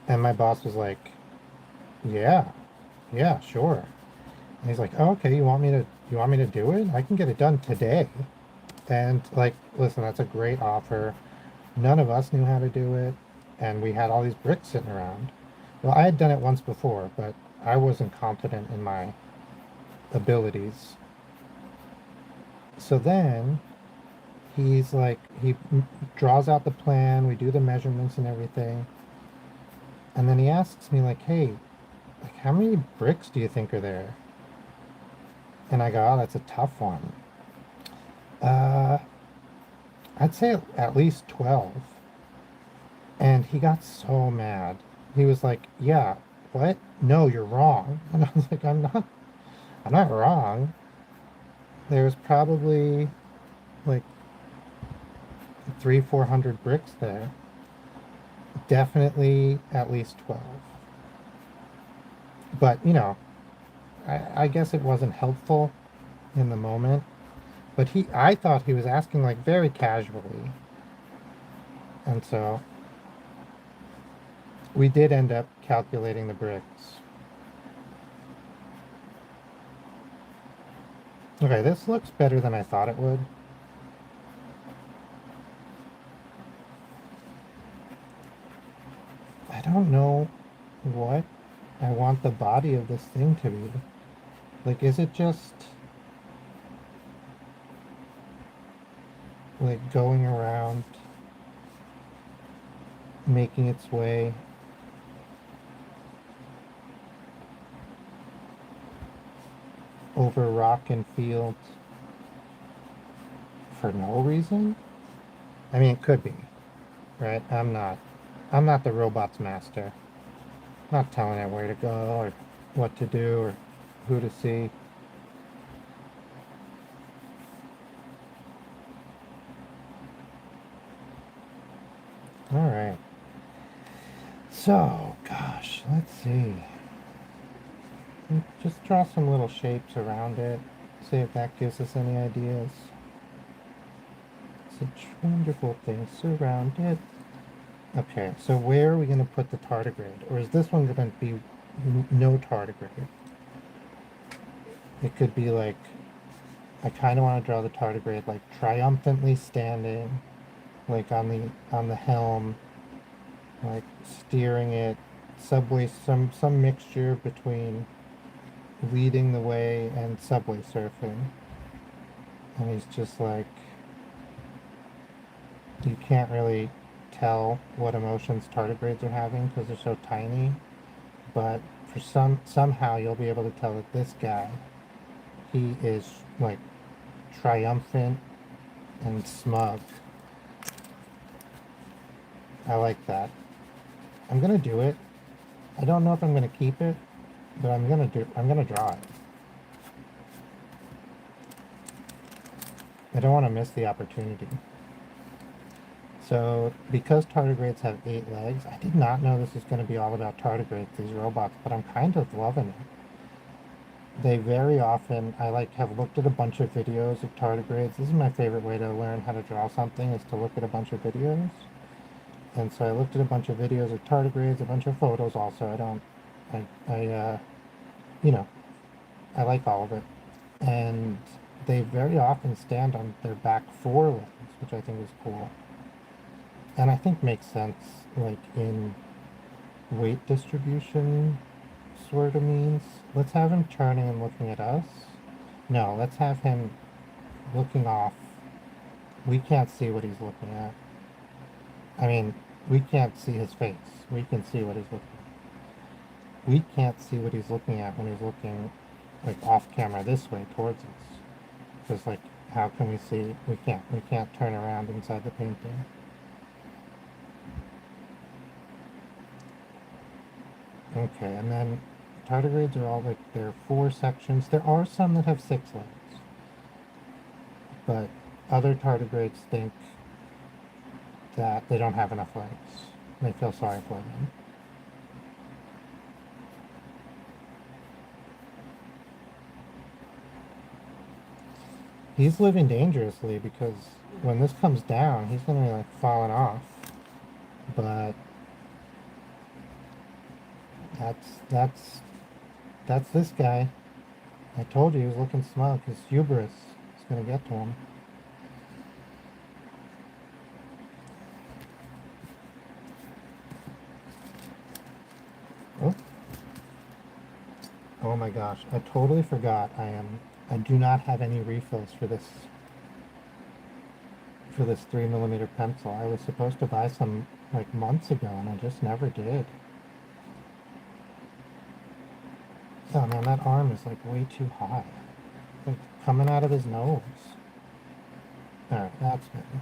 And my boss was like, "Yeah, yeah, sure." And he's like, "Oh, okay, you want me to do it? I can get it done today." And like, listen, that's a great offer. None of us knew how to do it, and we had all these bricks sitting around. Well, I had done it once before, but I wasn't confident in my abilities. So then he's like, draws out the plan, we do the measurements and everything, and then he asks me like, "Hey, like how many bricks do you think are there?" And I go, "Oh, that's a tough one. Uh, I'd say at least 12." And he got so mad. He was like, "Yeah, what? No, you're wrong." And I was like, I'm not wrong. There's probably like 400 bricks there. Definitely at least 12. But, I guess it wasn't helpful in the moment. But I thought he was asking like very casually. And so we did end up calculating the bricks. Okay, this looks better than I thought it would. I don't know what I want the body of this thing to be. Like, is it just like going around making its way over rock and fields for no reason? I mean, it could be, right? I'm not the robot's master. I'm not telling it where to go or what to do or who to see. All right. So, gosh, let's see. Just draw some little shapes around it. See if that gives us any ideas. Such wonderful things surround it. Okay, so where are we going to put the tardigrade? Or is this one going to be no tardigrade? It could be like, I kind of want to draw the tardigrade like triumphantly standing, like on the helm, like steering it, subway, some mixture between leading the way and subway surfing. And he's just like, you can't really tell what emotions tardigrades are having because they're so tiny, but for somehow you'll be able to tell that this guy, he is like triumphant and smug. I like that. I'm gonna do it. I don't know if I'm gonna keep it, but I'm gonna draw it. I don't want to miss the opportunity. So, because tardigrades have 8 legs, I did not know this was going to be all about tardigrades, these robots, but I'm kind of loving it. They very often, I like have looked at a bunch of videos of tardigrades. This is my favorite way to learn how to draw something, is to look at a bunch of videos. And so I looked at a bunch of videos of tardigrades, a bunch of photos also. You know, I like all of it. And they very often stand on their back 4 legs, which I think is cool. and I think makes sense, like in weight distribution sort of means. Let's have him turning and looking at us. No, let's have him looking off. We can't see what he's looking at. I mean, we can't see his face. We can see what he's looking at. We can't see what he's looking at when he's looking like off camera this way towards us. Because like, how can we see? We can't. We can't turn around inside the painting. Okay, and then tardigrades are all like, there are 4 sections. There are some that have 6 legs, but other tardigrades think that they don't have enough legs. They feel sorry for them. He's living dangerously because when this comes down, he's gonna be like falling off. But that's this guy. I told you he was looking smug. His hubris is gonna get to him. Oh, oh my gosh! I totally forgot. I do not have any refills for this 3mm pencil. I was supposed to buy some like months ago, and I just never did. Oh man, that arm is like way too high. Like coming out of his nose. Alright, that's better.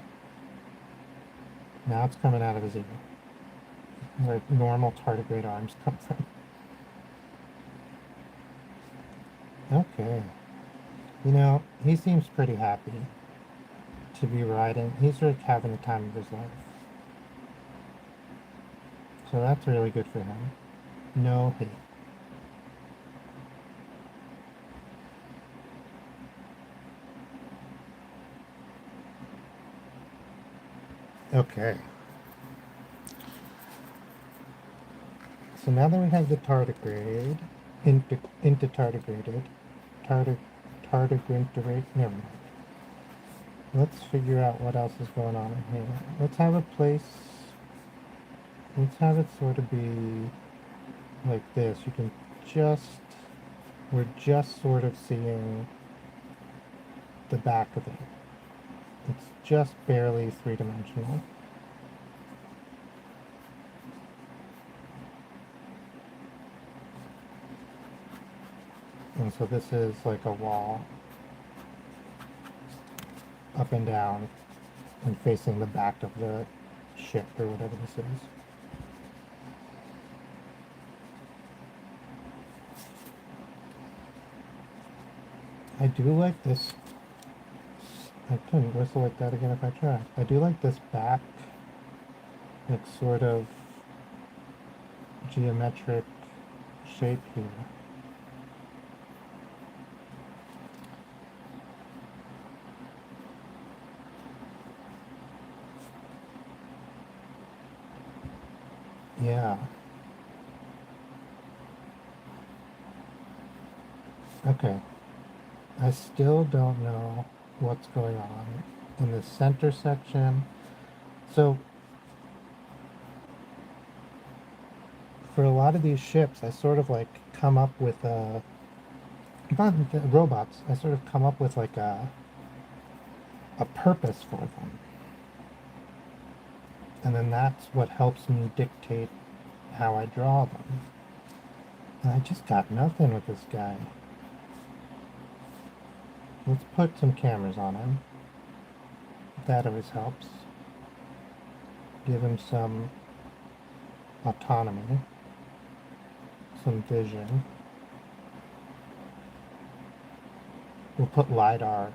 Now it's coming out of his ear. Where normal tardigrade arms come from. Okay. You know, he seems pretty happy to be riding. He's like having the time of his life. So that's really good for him. No hate. Okay. So now that we have the tardigrade, into tardigraded, tardigrade, never mind. Let's figure out what else is going on in here. Let's have it sort of be like this. You can we're just sort of seeing the back of it. It's just barely 3-dimensional. And so this is like a wall up and down and facing the back of the ship or whatever this is. I do like this. I couldn't whistle like that again if I tried. I do like this back, like sort of geometric shape here. Yeah. Okay. I still don't know what's going on in the center section. So for a lot of these ships, I sort of like come up with not the robots, I sort of come up with like a purpose for them. And then that's what helps me dictate how I draw them. And I just got nothing with this guy. Let's put some cameras on him. That always helps. Give him some autonomy, some vision. We'll put LiDAR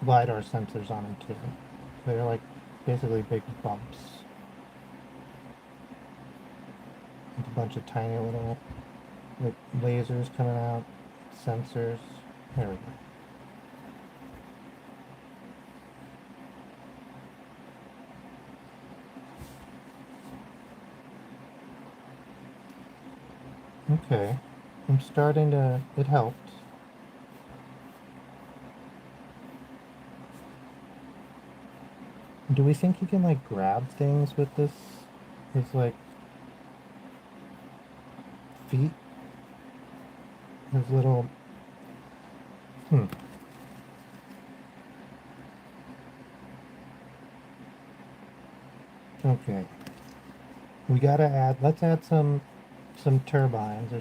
sensors on him too. They're like basically big bumps. With a bunch of tiny little like lasers coming out, sensors. There we go. Okay, I'm starting to, it helped. Do we think you can like grab things with this? His like feet? His little... Hmm. Okay. We gotta add... Let's add some turbines or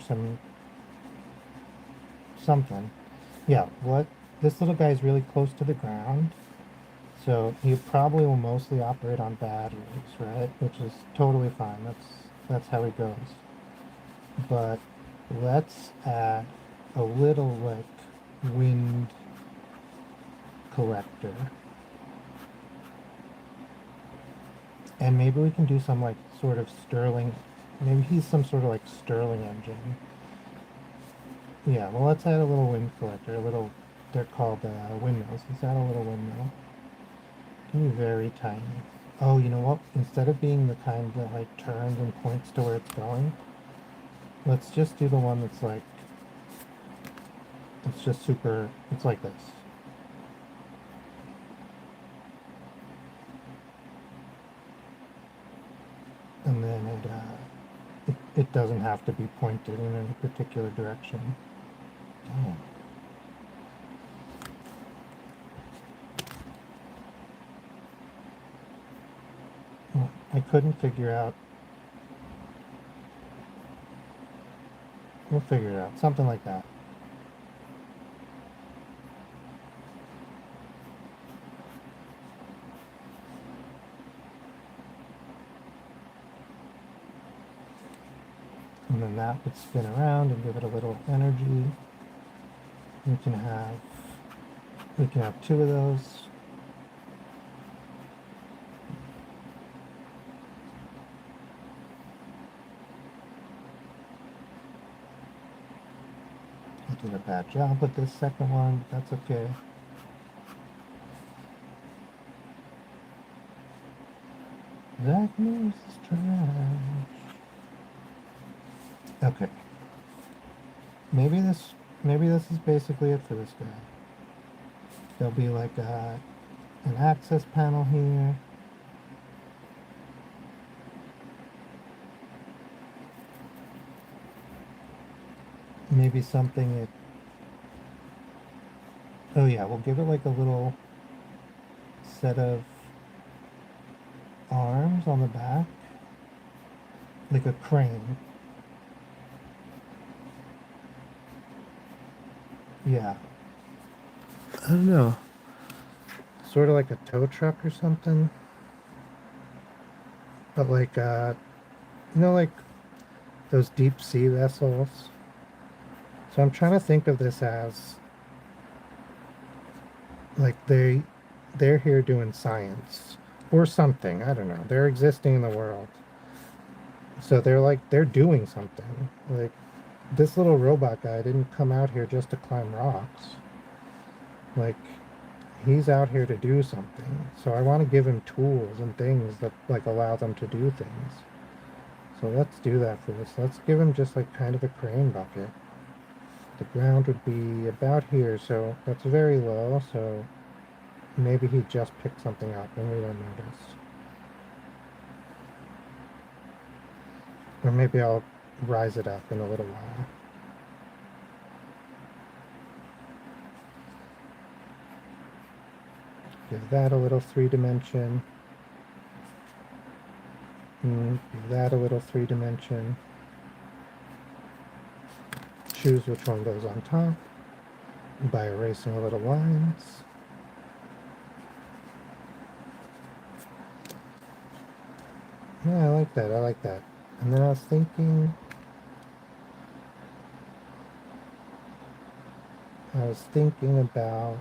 something. Yeah, what... This little guy is really close to the ground. So you probably will mostly operate on batteries, right? Which is totally fine. That's how it goes. But let's add a little like wind collector. And maybe we can do some like sort of Stirling, maybe he's some sort of like Stirling engine. Yeah, well let's add a little wind collector, a little, they're called windmills. Let's add a little windmill. It can be very tiny. Oh, you know what? Instead of being the kind that like turns and points to where it's going, let's just do the one that's like, it's just super, it's like this. And then it doesn't have to be pointed in any particular direction. Damn. Well, I couldn't figure out. We'll figure it out. Something like that. And then that would spin around and give it a little energy. We can have two of those. I did a bad job with this second one, but that's okay. That moves is trash. Okay. Maybe this is basically it for this guy. There'll be like an access panel here. Maybe something it... Oh yeah, we'll give it like a little set of arms on the back. Like a crane. Yeah. I don't know. Sort of like a tow truck or something. But like, like those deep sea vessels. So I'm trying to think of this as like they're here doing science or something. I don't know. They're existing in the world. So they're doing something. Like this little robot guy didn't come out here just to climb rocks. Like he's out here to do something. So I want to give him tools and things that like allow them to do things. So let's do that for this. Let's give him just like kind of a crane bucket. The ground would be about here, so that's very low, so maybe he just picked something up and we don't notice. Or maybe I'll rise it up in a little while. Give that a little 3-dimension. Give that a little 3-dimension. Choose which one goes on top by erasing a little lines. Yeah, I like that. I like that. And then I was thinking about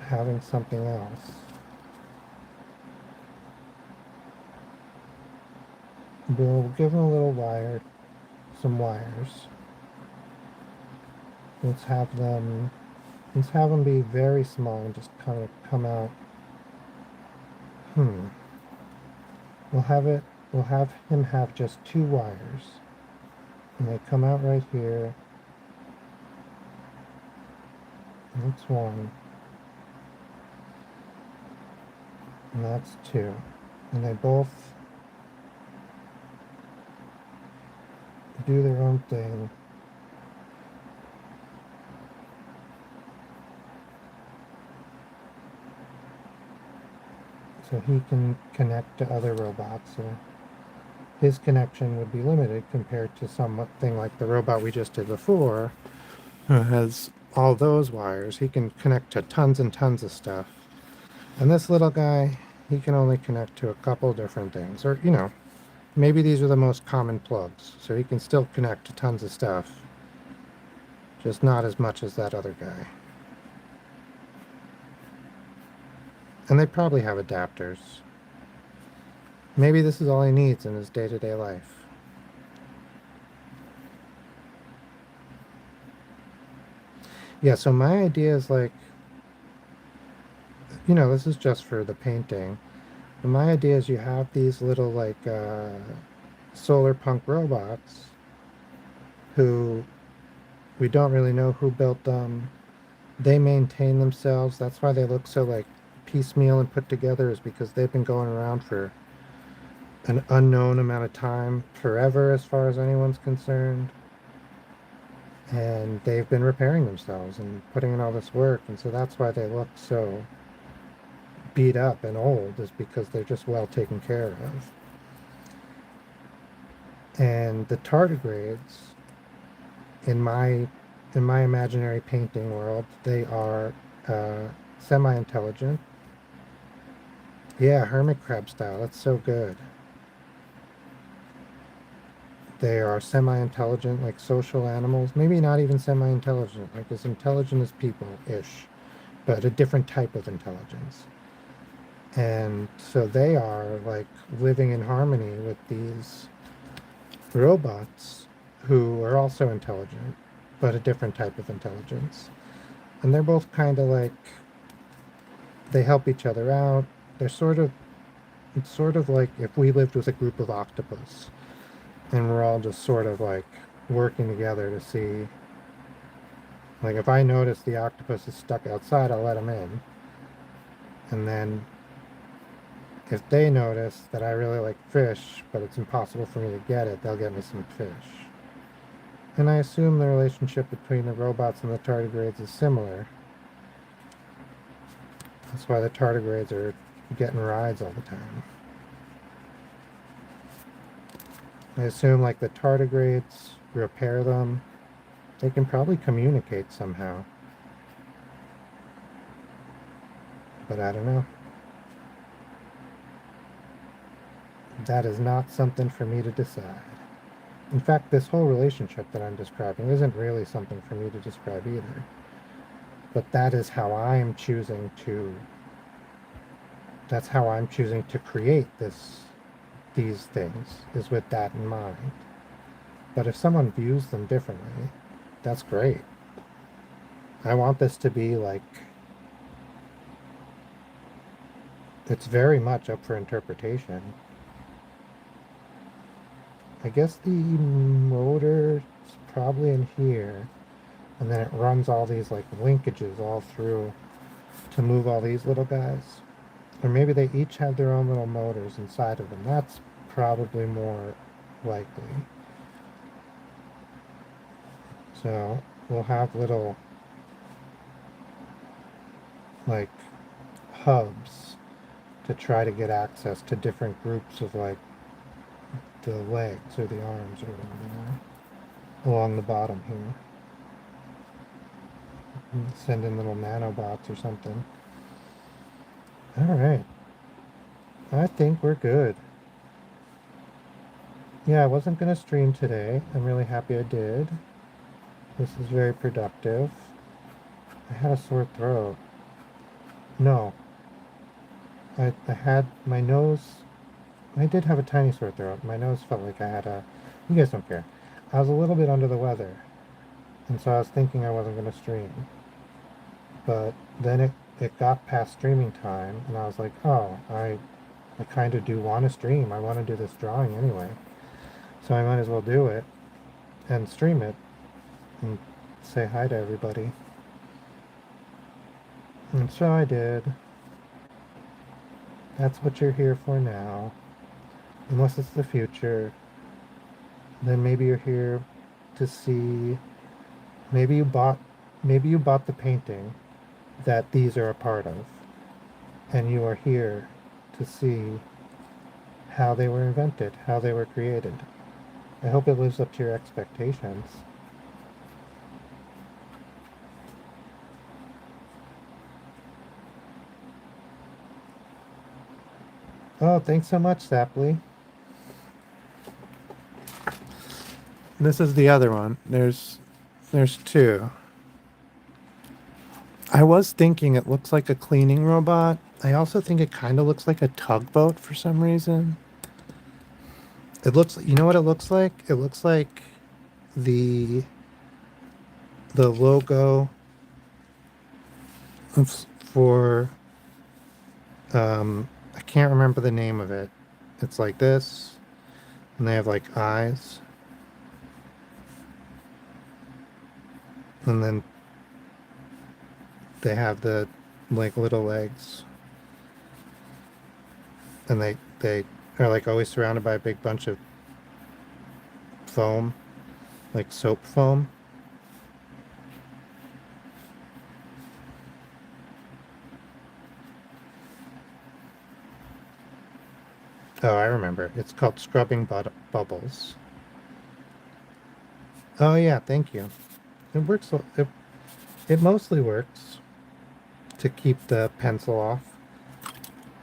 having something else. We'll give them a little wire, some wires. Let's have them be very small and just kind of come out. We'll have him have just 2 wires. And they come out right here. That's one. And that's 2. And they both do their own thing. So he can connect to other robots. So his connection would be limited compared to something like the robot we just did before, who has all those wires. He can connect to tons and tons of stuff. And this little guy, he can only connect to a couple different things. Or, maybe these are the most common plugs. So he can still connect to tons of stuff, just not as much as that other guy. And they probably have adapters. Maybe this is all he needs in his day-to-day life. Yeah, so my idea is like, this is just for the painting. But my idea is you have these little like solar punk robots who we don't really know who built them. They maintain themselves. That's why they look so like piecemeal and put together, is because they've been going around for an unknown amount of time, forever as far as anyone's concerned. And they've been repairing themselves and putting in all this work. And so that's why they look so beat up and old, is because they're just well taken care of. And the tardigrades, in my imaginary painting world, they are semi-intelligent. Yeah, hermit crab style. That's so good. They are semi-intelligent, like social animals. Maybe not even semi-intelligent, like as intelligent as people-ish, but a different type of intelligence. And so they are like living in harmony with these robots who are also intelligent, but a different type of intelligence. And they're both kind of like, they help each other out. They're it's sort of like if we lived with a group of octopus and we're all just sort of like working together to see, like if I notice the octopus is stuck outside, I'll let him in. And then if they notice that I really like fish, but it's impossible for me to get it, they'll get me some fish. And I assume the relationship between the robots and the tardigrades is similar. That's why the tardigrades are getting rides all the time. I assume like the tardigrades repair them. They can probably communicate somehow. But I don't know. That is not something for me to decide. In fact, this whole relationship that I'm describing isn't really something for me to describe either. But that's how I'm choosing to create these things, is with that in mind. But if someone views them differently, that's great. I want this to be like, it's very much up for interpretation. I guess the motor is probably in here, and then it runs all these like linkages all through to move all these little guys. Or maybe they each have their own little motors inside of them. That's probably more likely. So we'll have little like hubs to try to get access to different groups of like the legs or the arms or whatever they are along the bottom here. Send in little nanobots or something. All right. I think we're good. Yeah, I wasn't going to stream today. I'm really happy I did. This is very productive. I had a sore throat. No. I had my nose... I did have a tiny sore throat. My nose felt like I had a... You guys don't care. I was a little bit under the weather. And so I was thinking I wasn't going to stream. But then it got past streaming time, and I was like, oh, I kind of do want to stream. I want to do this drawing anyway. So I might as well do it and stream it and say hi to everybody. And so I did. That's what you're here for now. Unless it's the future, then maybe you're here to see, maybe you bought maybe you bought the painting that these are a part of, and you are here to see how they were invented, how they were created. I hope it lives up to your expectations. Oh, thanks so much, Sapley. This is the other one. There's two. I was thinking it looks like a cleaning robot. I also think it kind of looks like a tugboat for some reason. It looks, you know what it looks like? It looks like the the logo for I can't remember the name of it. It's like this, and they have like eyes, and then they have the like little legs, and they are like always surrounded by a big bunch of foam, like soap foam. Oh, I remember. It's called scrubbing bubbles. Oh yeah, thank you. It works. It mostly works to keep the pencil off.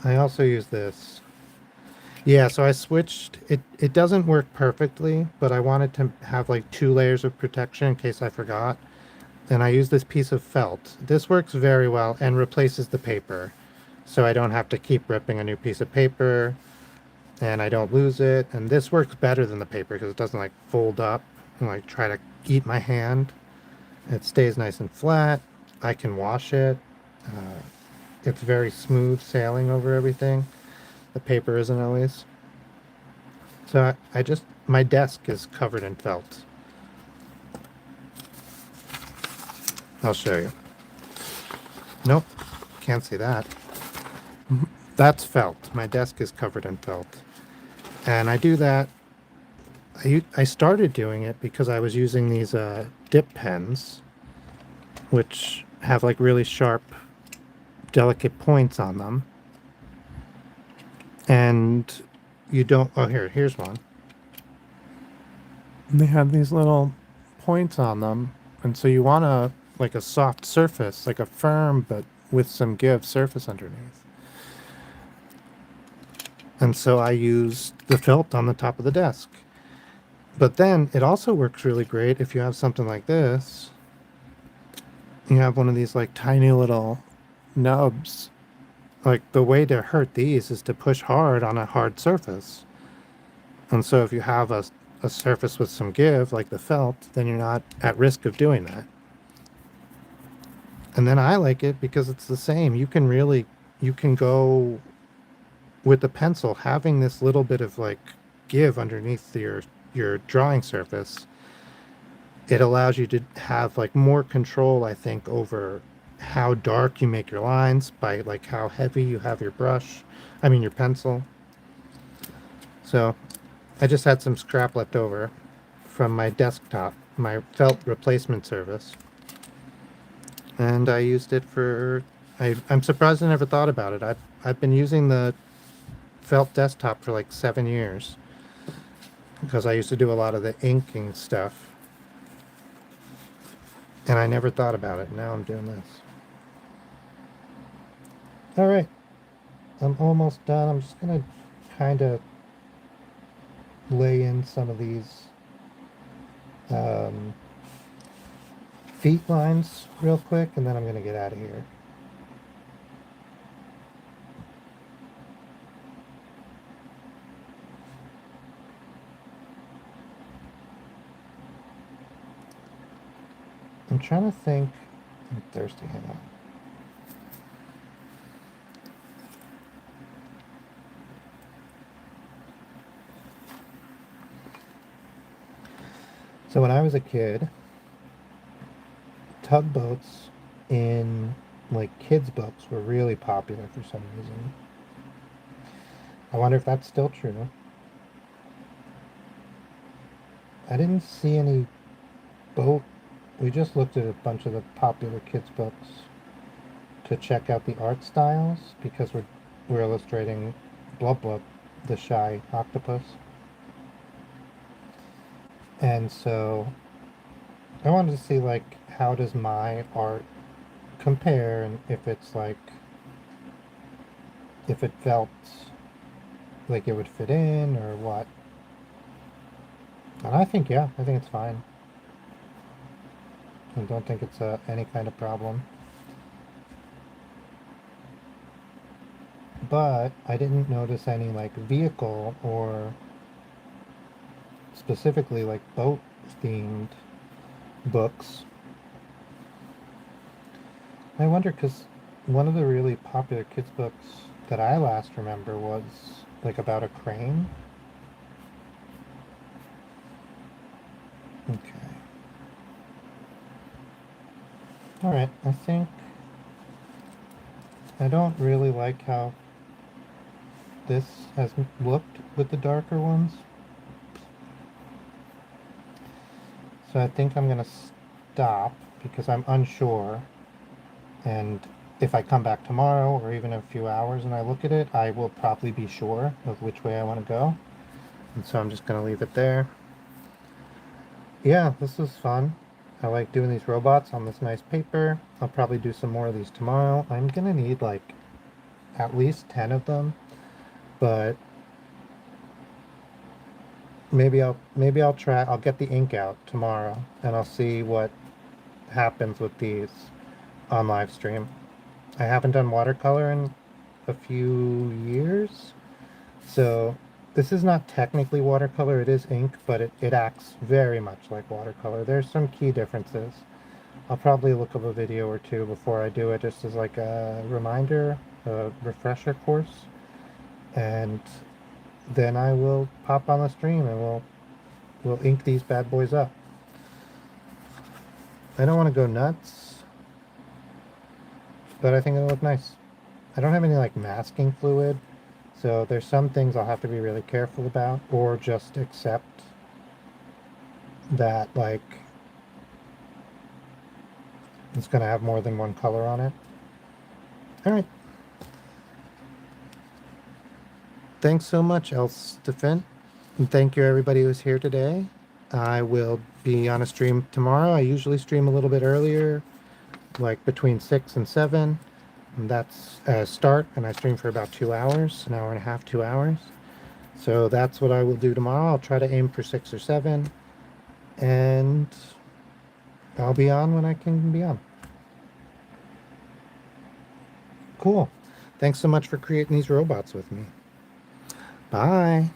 I also use this. Yeah, so I switched. It doesn't work perfectly, but I wanted to have like two layers of protection in case I forgot. And I use this piece of felt. This works very well and replaces the paper. So I don't have to keep ripping a new piece of paper and I don't lose it. And this works better than the paper because it doesn't like fold up and like try to eat my hand. It stays nice and flat. I can wash it. Uh, it's very smooth sailing over everything. The paper isn't always. So I just, my desk is covered in felt. I'll show you. Nope, can't see that. That's felt. My desk is covered in felt. And I do that. I started doing it because I was using these dip pens, which have like really sharp, delicate points on them. And you don't, oh, here's one. They have these little points on them. And so you want like a soft surface, like a firm, but with some give surface underneath. And so I use the felt on the top of the desk. But then it also works really great if you have something like this. You have one of these like tiny little nubs. Like the way to hurt these is to push hard on a hard surface. And so if you have a surface with some give, like the felt, then you're not at risk of doing that. And then I like it because it's the same. You can go with the pencil, having this little bit of like give underneath your drawing surface. It allows you to have like more control, I think, over how dark you make your lines by like how heavy you have your brush. I mean, your pencil. So I just had some scrap left over from my desktop, my felt replacement service. And I used it for, I'm surprised I never thought about it. I've been using the felt desktop for like 7 years because I used to do a lot of the inking stuff. And I never thought about it. Now I'm doing this. All right. I'm almost done. I'm just going to kind of lay in some of these um, feet lines real quick, and then I'm going to get out of here. I'm trying to think. I'm thirsty. Hang on. So when I was a kid, tugboats in like kids' books were really popular for some reason. I wonder if that's still true. I didn't see any boat. We just looked at a bunch of the popular kids' books to check out the art styles because we're illustrating Blub Blub, the shy octopus. And so I wanted to see like how does my art compare and if it's like if it felt like it would fit in or what. And I think yeah, I think it's fine. I don't think it's any kind of problem. But I didn't notice any like vehicle or specifically like boat themed books. I wonder because one of the really popular kids books that I last remember was like about a crane. Okay. All right. I think I don't really like how this has looked with the darker ones. So I think I'm going to stop because I'm unsure. And if I come back tomorrow or even in a few hours and I look at it, I will probably be sure of which way I want to go. And so I'm just going to leave it there. Yeah, this was fun. I like doing these robots on this nice paper. I'll probably do some more of these tomorrow. I'm going to need like at least 10 of them, but maybe I'll try. I'll get the ink out tomorrow and I'll see what happens with these on live stream. I haven't done watercolor in a few years, so this is not technically watercolor, it is ink, but it acts very much like watercolor. There's some key differences. I'll probably look up a video or two before I do it just as like a reminder, a refresher course, and then I will pop on the stream and we'll ink these bad boys up. I don't want to go nuts, but I think it'll look nice. I don't have any like masking fluid, so there's some things I'll have to be really careful about or just accept that like it's going to have more than one color on it. All right. Thanks so much, Elstefan. And thank you everybody who's here today. I will be on a stream tomorrow. I usually stream a little bit earlier, like between 6 and 7. And that's a start, and I stream for about 2 hours, an hour and a half, 2 hours. So that's what I will do tomorrow. I'll try to aim for 6 or 7. And I'll be on when I can be on. Cool. Thanks so much for creating these robots with me. Bye.